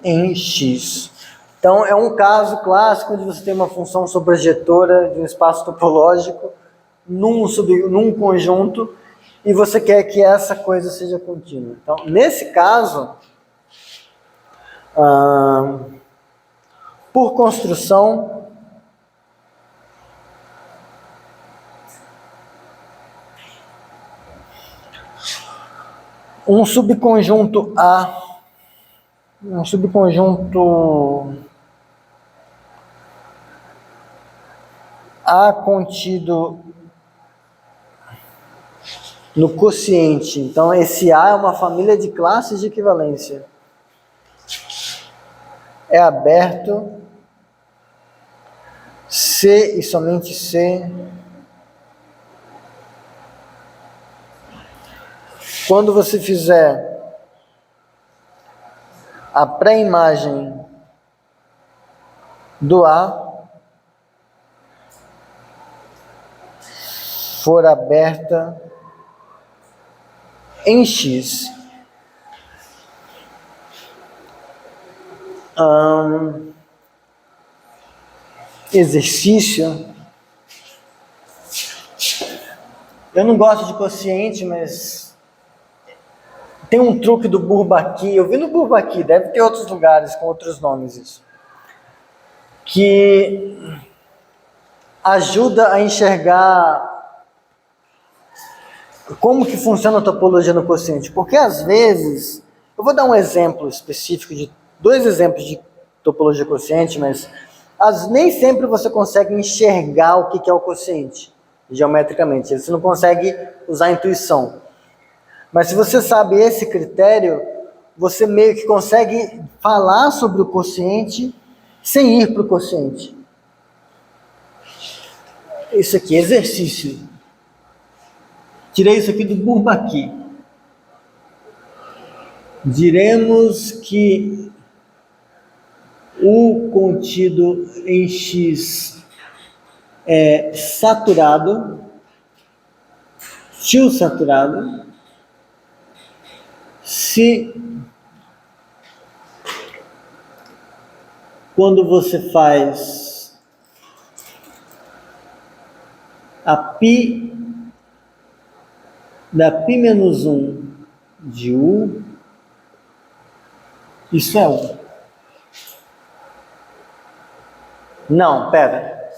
em x. Então, é um caso clássico onde você tem uma função sobrejetora de um espaço topológico num conjunto e você quer que essa coisa seja contínua. Então, nesse caso, por construção, um subconjunto A contido no quociente. Então, esse A é uma família de classes de equivalência. É aberto se e somente se quando você fizer a pré-imagem do A for aberta em X. Exercício. Eu não gosto de quociente, mas tem um truque do Bourbaki. Eu vi no Bourbaki, deve ter outros lugares com outros nomes isso, que ajuda a enxergar como que funciona a topologia no quociente. Porque às vezes, eu vou dar um exemplo específico de 2 exemplos de topologia quociente, mas nem sempre você consegue enxergar o que é o quociente geometricamente. Você não consegue usar a intuição. Mas se você sabe esse critério, você meio que consegue falar sobre o quociente sem ir para o quociente. Isso aqui, exercício. Tirei isso aqui do Bourbaki. Diremos que o contido em X é saturado, tio saturado, se quando você faz a π da π-1 de U, isso é 1. Não, pera.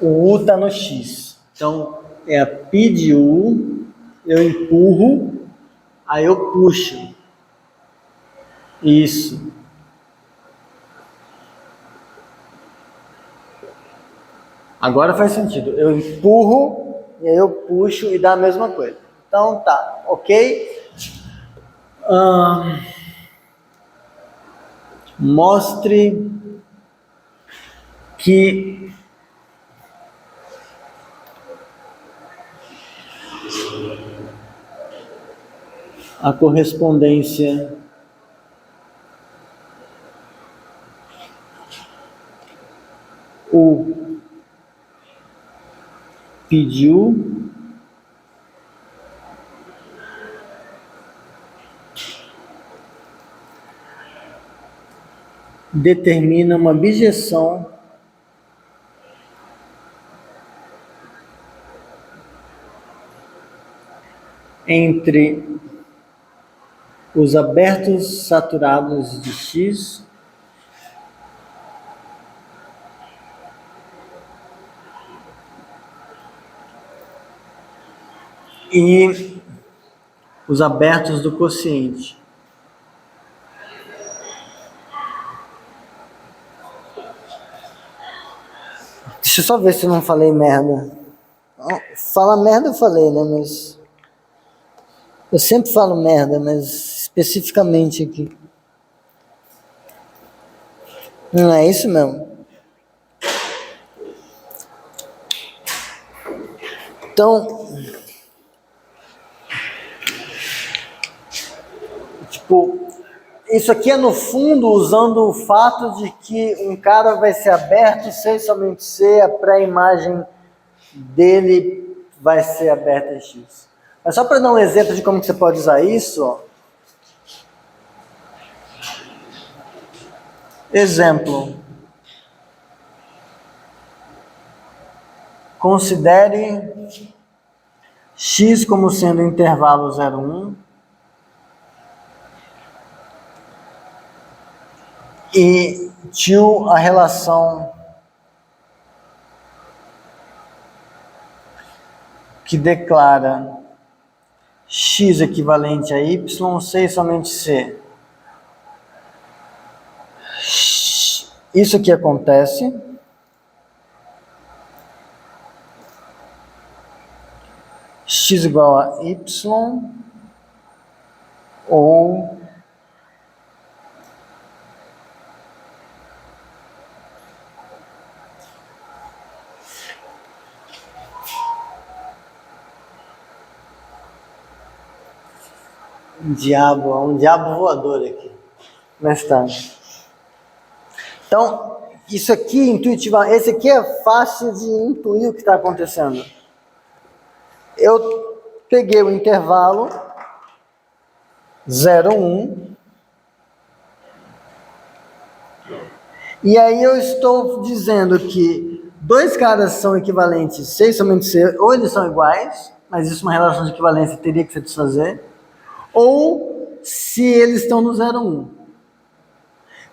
O U está no X. Então, é a π de U, eu empurro, aí eu puxo. Isso. Agora faz sentido. Eu empurro, e aí eu puxo e dá a mesma coisa. Então, tá, ok? Mostre que a correspondência U pediu determina uma bijeção entre os abertos saturados de X e os abertos do quociente. Deixa eu só ver se eu não falei merda. Falar merda eu falei, né? Mas eu sempre falo merda, mas especificamente aqui. Não é isso mesmo. Então, tipo, isso aqui é no fundo usando o fato de que um cara vai ser aberto sem somente ser, a pré-imagem dele vai ser aberta em X. Mas só para dar um exemplo de como que você pode usar isso, ó. Exemplo. Considere X como sendo o intervalo 0,1 e tio a relação que declara X equivalente a Y, C e somente C. Isso aqui acontece. X igual a Y ou um diabo voador aqui. Mas tá. Então, isso aqui intuitivamente, esse aqui é fácil de intuir o que está acontecendo. Eu peguei o intervalo 0,1 e aí eu estou dizendo que dois caras são equivalentes C e somente C, ou eles são iguais, mas isso é uma relação de equivalência teria que se desfazer, ou se eles estão no 0,1.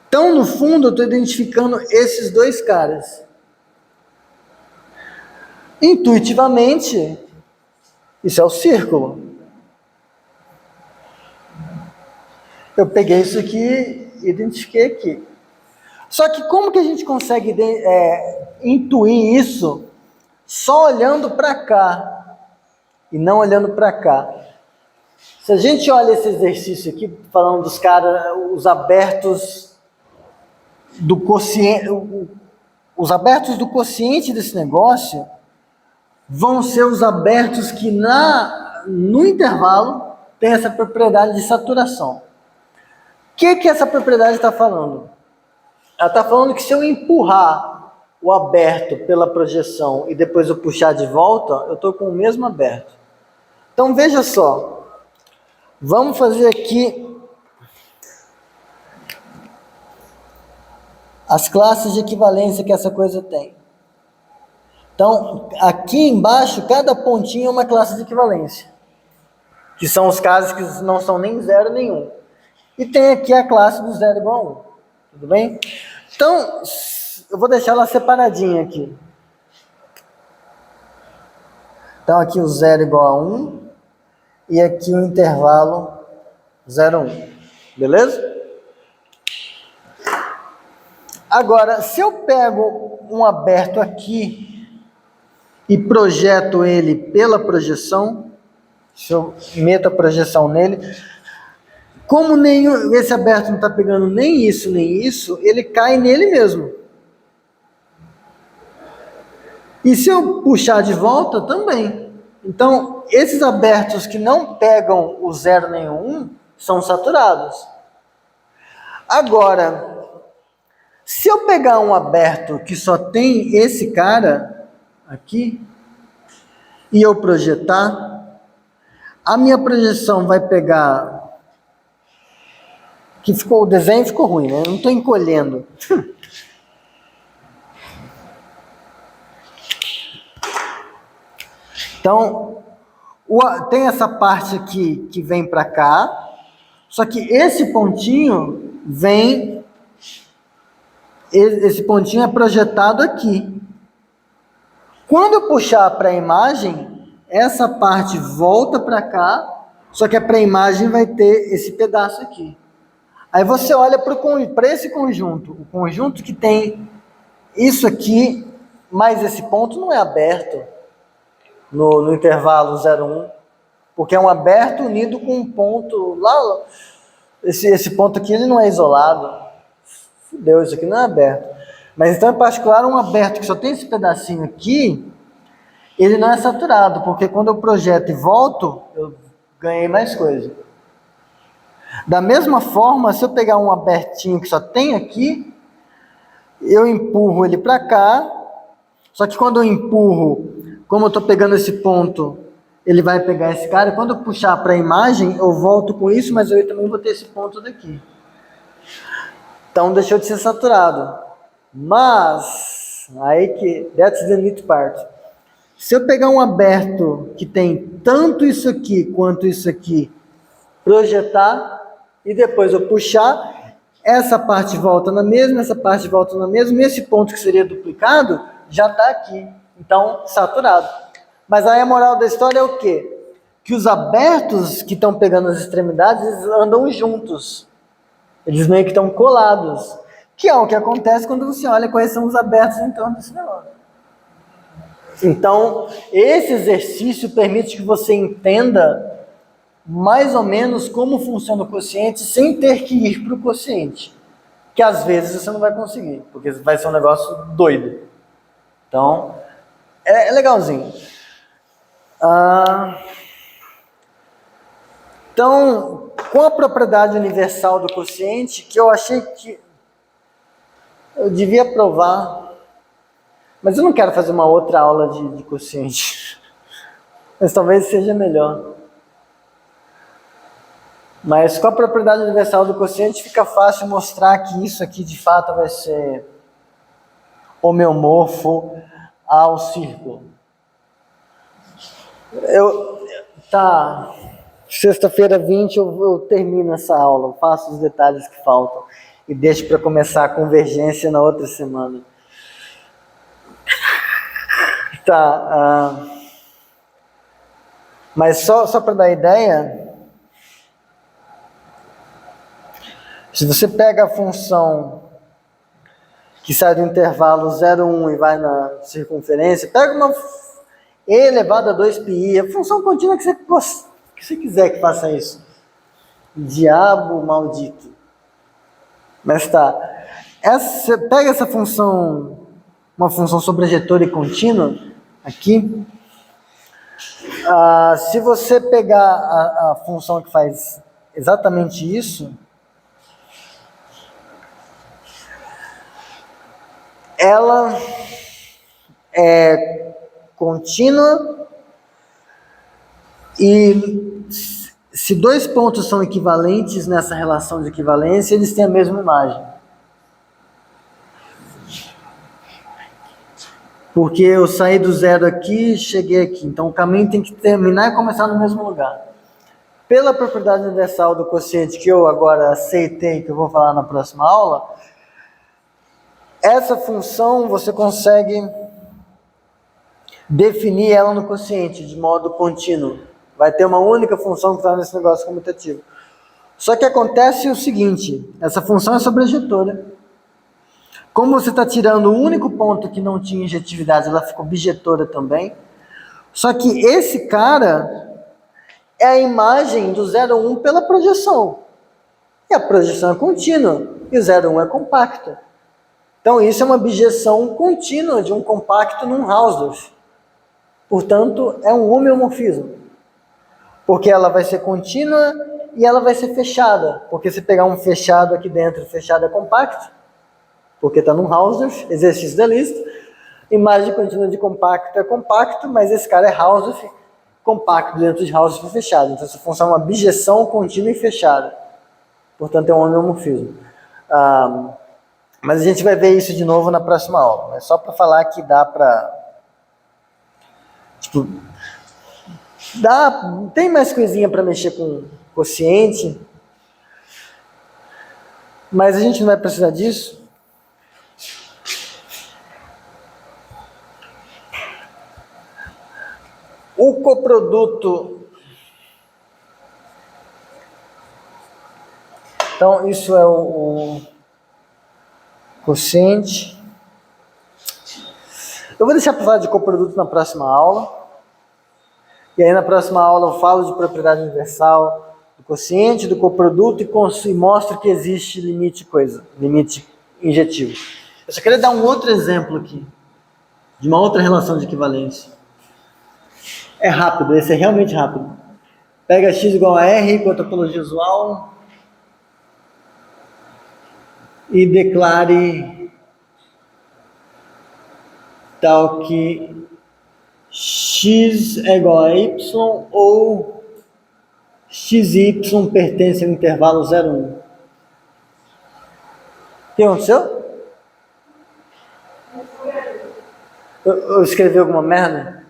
Então, no fundo, eu estou identificando esses dois caras. Intuitivamente, isso é o círculo. Eu peguei isso aqui e identifiquei aqui. Só que como que a gente consegue intuir isso só olhando para cá e não olhando para cá? Se a gente olha esse exercício aqui, falando dos caras, os abertos do quociente, os abertos do quociente desse negócio vão ser os abertos que no intervalo tem essa propriedade de saturação. O que essa propriedade está falando? Ela está falando que se eu empurrar o aberto pela projeção e depois eu puxar de volta, eu estou com o mesmo aberto. Então veja só, vamos fazer aqui as classes de equivalência que essa coisa tem. Então, aqui embaixo, cada pontinho é uma classe de equivalência, que são os casos que não são nem 0 nem 1. E tem aqui a classe do 0 igual a 1. Tudo bem? Então, eu vou deixar ela separadinha aqui. Então, aqui o 0 igual a 1 e aqui o intervalo 0,1. Beleza? Agora, se eu pego um aberto aqui e projeto ele pela projeção, se eu meto a projeção nele, como esse aberto não está pegando nem isso, ele cai nele mesmo. E se eu puxar de volta, também. Então, esses abertos que não pegam o 0 nem o 1, são saturados. Agora, se eu pegar um aberto que só tem esse cara aqui, e eu projetar, a minha projeção vai pegar... o desenho ficou ruim, né? Eu não estou encolhendo. Então, tem essa parte aqui que vem para cá, só que esse pontinho vem... Esse pontinho é projetado aqui. Quando eu puxar para a imagem, essa parte volta para cá, só que a pré-imagem vai ter esse pedaço aqui. Aí você olha para esse conjunto, o conjunto que tem isso aqui, mais esse ponto não é aberto no intervalo 0,1, porque é um aberto unido com um ponto lá. Esse ponto aqui ele não é isolado. fudeu, isso aqui não é aberto. Mas então, em particular, um aberto que só tem esse pedacinho aqui, ele não é saturado, porque quando eu projeto e volto, eu ganhei mais coisa. Da mesma forma, se eu pegar um abertinho que só tem aqui, eu empurro ele para cá, só que quando eu empurro, como eu estou pegando esse ponto, ele vai pegar esse cara, e quando eu puxar para a imagem, eu volto com isso, mas eu também vou ter esse ponto daqui. Então deixou de ser saturado. Mas, aí que, that's the neat part. Se eu pegar um aberto que tem tanto isso aqui quanto isso aqui, projetar, e depois eu puxar, essa parte volta na mesma, essa parte volta na mesma, e esse ponto que seria duplicado, já está aqui. Então, saturado. Mas aí a moral da história é o quê? Que os abertos que estão pegando as extremidades, eles andam juntos. Eles meio que estão colados. Que é o que acontece quando você olha quais são os abertos em torno desse negócio. Então, esse exercício permite que você entenda mais ou menos como funciona o quociente sem ter que ir para o quociente. Que às vezes você não vai conseguir, porque vai ser um negócio doido. Então, é legalzinho. Então, com a propriedade universal do quociente, que eu achei que eu devia provar, mas eu não quero fazer uma outra aula de quociente, mas talvez seja melhor. Mas com a propriedade universal do quociente fica fácil mostrar que isso aqui de fato vai ser homeomorfo ao círculo. Tá, sexta-feira 20 eu termino essa aula, eu faço os detalhes que faltam e deixo para começar a convergência na outra semana. Tá, mas só para dar ideia, se você pega a função que sai do intervalo 0,1 e vai na circunferência, pega uma e elevado a 2πi, a função contínua que você quiser que faça isso. Diabo maldito. Mas tá. Você pega essa função, uma função sobrejetora e contínua, aqui. Se você pegar a função que faz exatamente isso, ela é contínua e se dois pontos são equivalentes nessa relação de equivalência, eles têm a mesma imagem. Porque eu saí do zero aqui e cheguei aqui. Então o caminho tem que terminar e começar no mesmo lugar. Pela propriedade universal do quociente que eu agora aceitei, que eu vou falar na próxima aula, essa função você consegue definir ela no quociente de modo contínuo. Vai ter uma única função que está nesse negócio comutativo. Só que acontece o seguinte, essa função é sobrejetora. Como você está tirando o único ponto que não tinha injetividade, ela ficou bijetora também. Só que esse cara é a imagem do 0,1 pela projeção. E a projeção é contínua, e o 0,1 é compacto. Então isso é uma bijeção contínua de um compacto num Hausdorff. Portanto, é um homeomorfismo. Porque ela vai ser contínua e ela vai ser fechada. Porque se pegar um fechado aqui dentro, fechado é compacto. Porque está num Hausdorff, exercício da lista. Imagem contínua de compacto é compacto, mas esse cara é Hausdorff, compacto dentro de Hausdorff fechado. Então essa função é uma bijeção contínua e fechada. Portanto, é um homeomorfismo. Mas a gente vai ver isso de novo na próxima aula. Mas só para falar que dá para... tem mais coisinha para mexer com quociente, mas a gente não vai precisar disso. O coproduto. Então, isso é o quociente. Eu vou deixar para falar de coproduto na próxima aula. E aí na próxima aula eu falo de propriedade universal do quociente, do coproduto e mostro que existe limite injetivo. Eu só queria dar um outro exemplo aqui, de uma outra relação de equivalência. É rápido, esse é realmente rápido. Pega x igual a r com a topologia usual e declare tal que x é igual a y ou x e y pertencem ao intervalo 0, 1. O que aconteceu? Eu escrevi alguma merda?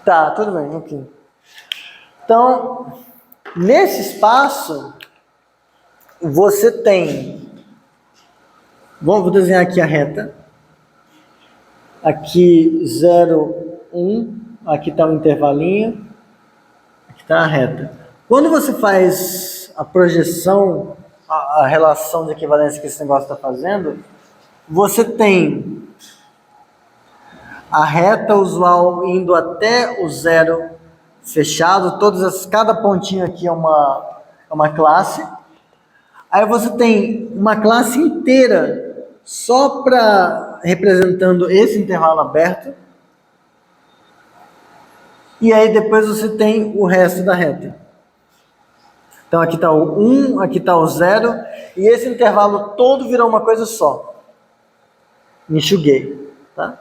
Tá, tudo bem, ok. Então, nesse espaço, você tem... Vou desenhar aqui a reta. Aqui 0, 1. Aqui está o intervalinho. Aqui está a reta. Quando você faz a projeção, a relação de equivalência que esse negócio está fazendo, você tem a reta usual indo até o 0 fechado, cada pontinho aqui é uma classe. Aí você tem uma classe inteira só para representando esse intervalo aberto. E aí depois você tem o resto da reta. Então aqui está o 1, aqui está o 0, e esse intervalo todo virou uma coisa só. Enxuguei, tá?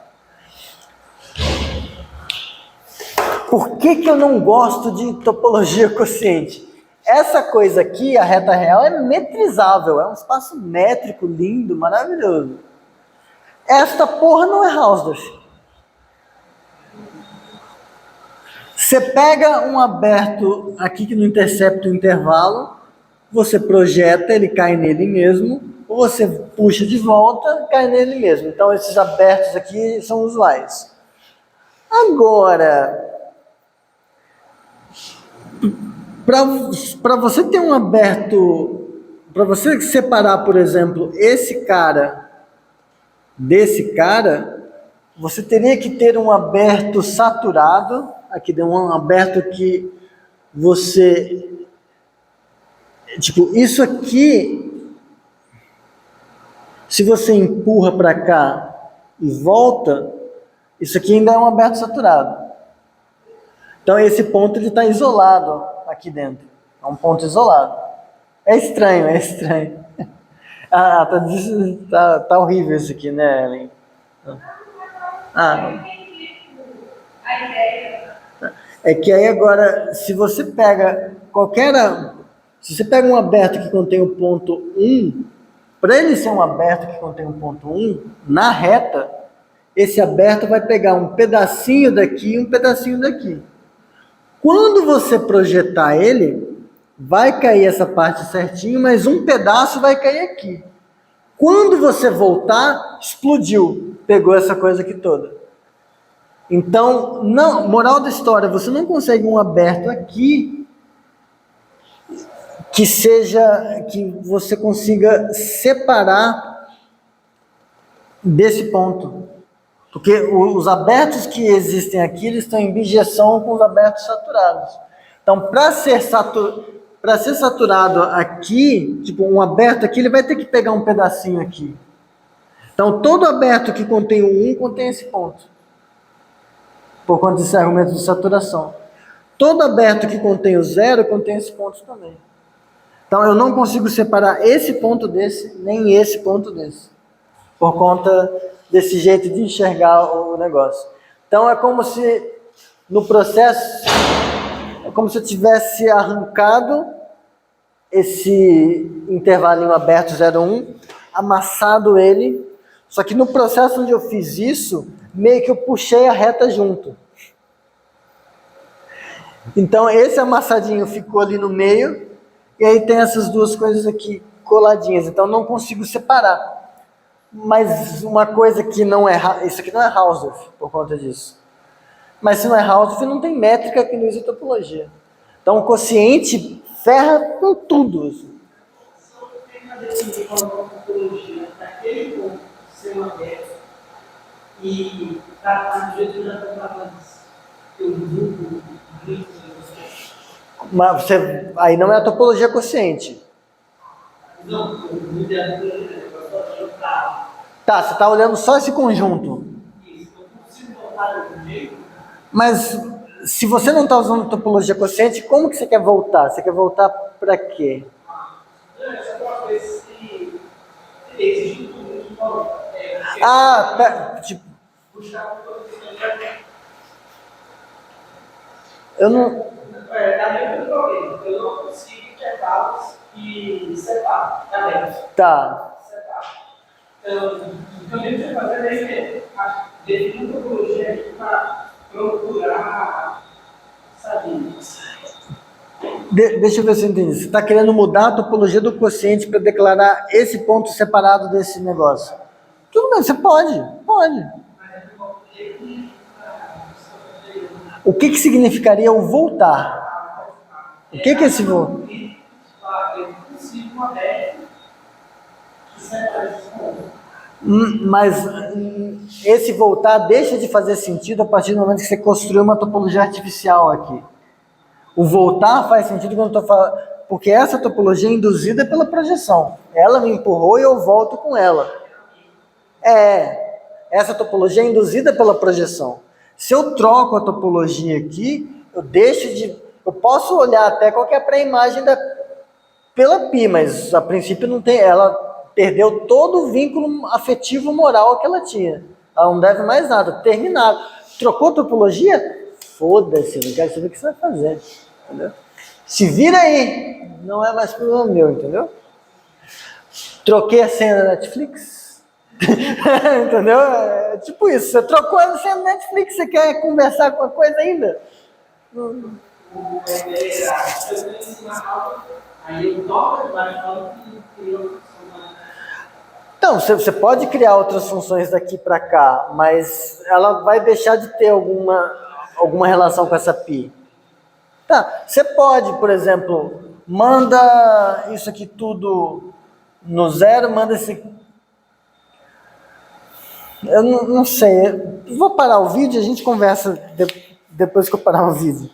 Por que eu não gosto de topologia quociente? Essa coisa aqui, a reta real, é metrizável, é um espaço métrico, lindo, maravilhoso. Esta porra não é Hausdorff. Você pega um aberto aqui que não intercepta o intervalo, você projeta, ele cai nele mesmo, ou você puxa de volta, cai nele mesmo. Então esses abertos aqui são usuais. Agora, para você ter um aberto, para você separar, por exemplo, esse cara desse cara, você teria que ter um aberto saturado, aqui deu um aberto que você, tipo, isso aqui, se você empurra para cá e volta, isso aqui ainda é um aberto saturado. Então esse ponto ele está isolado aqui dentro, é um ponto isolado. É estranho, é estranho. Tá horrível isso aqui, né, Ellen? É que aí agora, se você pega um aberto que contém o ponto 1, para ele ser um aberto que contém o ponto 1, na reta, esse aberto vai pegar um pedacinho daqui e um pedacinho daqui. Quando você projetar ele, vai cair essa parte certinho, mas um pedaço vai cair aqui. Quando você voltar, explodiu, pegou essa coisa aqui toda. Então, não, moral da história, você não consegue um aberto aqui que você consiga separar desse ponto. Porque os abertos que existem aqui, eles estão em bijeção com os abertos saturados. Então, para ser saturado aqui, tipo um aberto aqui, ele vai ter que pegar um pedacinho aqui. Então, todo aberto que contém o 1 contém esse ponto. Por conta desse argumento de saturação. Todo aberto que contém o 0 contém esse ponto também. Então, eu não consigo separar esse ponto desse, nem esse ponto desse. Por conta desse jeito de enxergar o negócio. Então, é como se, no processo, é como se eu tivesse arrancado esse intervalinho aberto 0, 1, amassado ele, só que no processo onde eu fiz isso, meio que eu puxei a reta junto. Então, esse amassadinho ficou ali no meio, e aí tem essas duas coisas aqui coladinhas. Então, não consigo separar. Mas uma coisa que não é... Isso aqui não é Hausdorff, por conta disso. Mas se não é Hausdorff, não tem métrica que não usa topologia. Então, o quociente ferra com tudo. Assim. Só tem uma decisão de topologia naquele ponto ser uma aberto e tratar do jeito que já estava antes. Eu grupo, mas aí não é a topologia quociente. Não, o ideal do eu estou juntar. Tá, você está olhando só esse conjunto. Isso, eu consigo voltar de um jeito. Mas se você não está usando topologia quociente, como que você quer voltar? Você quer voltar para quê? Não, é só uma coisa que existe tudo de volta. Tipo, Puxar o coeficiente. eu não. Dá mesmo problema. Eu não consigo intervalos que separam. Tá vendo? Tá. Então, o que eu tenho que fazer é definir uma topologia aqui para procurar saber. Deixa eu ver se eu entendi. Você está querendo mudar a topologia do quociente para declarar esse ponto separado desse negócio. Tudo bem, você pode. Pode. O que que significaria o voltar? O que que é esse voltar? Eu consigo uma média que separa esses pontos. Mas esse voltar deixa de fazer sentido a partir do momento que você construiu uma topologia artificial aqui. O voltar faz sentido quando eu estou falando, porque essa topologia é induzida pela projeção. Ela me empurrou e eu volto com ela. Essa topologia é induzida pela projeção. Se eu troco a topologia aqui, eu posso olhar até qual que é a pré-imagem pela pi, mas a princípio não tem, ela perdeu todo o vínculo afetivo moral que ela tinha. Ela não deve mais nada, terminado. Trocou topologia? Foda-se, não quero saber o que você vai fazer. Entendeu? Se vira aí, não é mais problema meu, entendeu? Troquei a senha da Netflix. Entendeu? É tipo isso, você trocou a senha da Netflix, você quer conversar com a coisa ainda? Eu tenho uma aula, aí eu toco, mas falo que eu Então, você pode criar outras funções daqui para cá, mas ela vai deixar de ter alguma relação com essa pi. Tá, você pode, por exemplo, manda isso aqui tudo no zero, manda esse... Eu não sei, eu vou parar o vídeo e a gente conversa depois que eu parar o vídeo.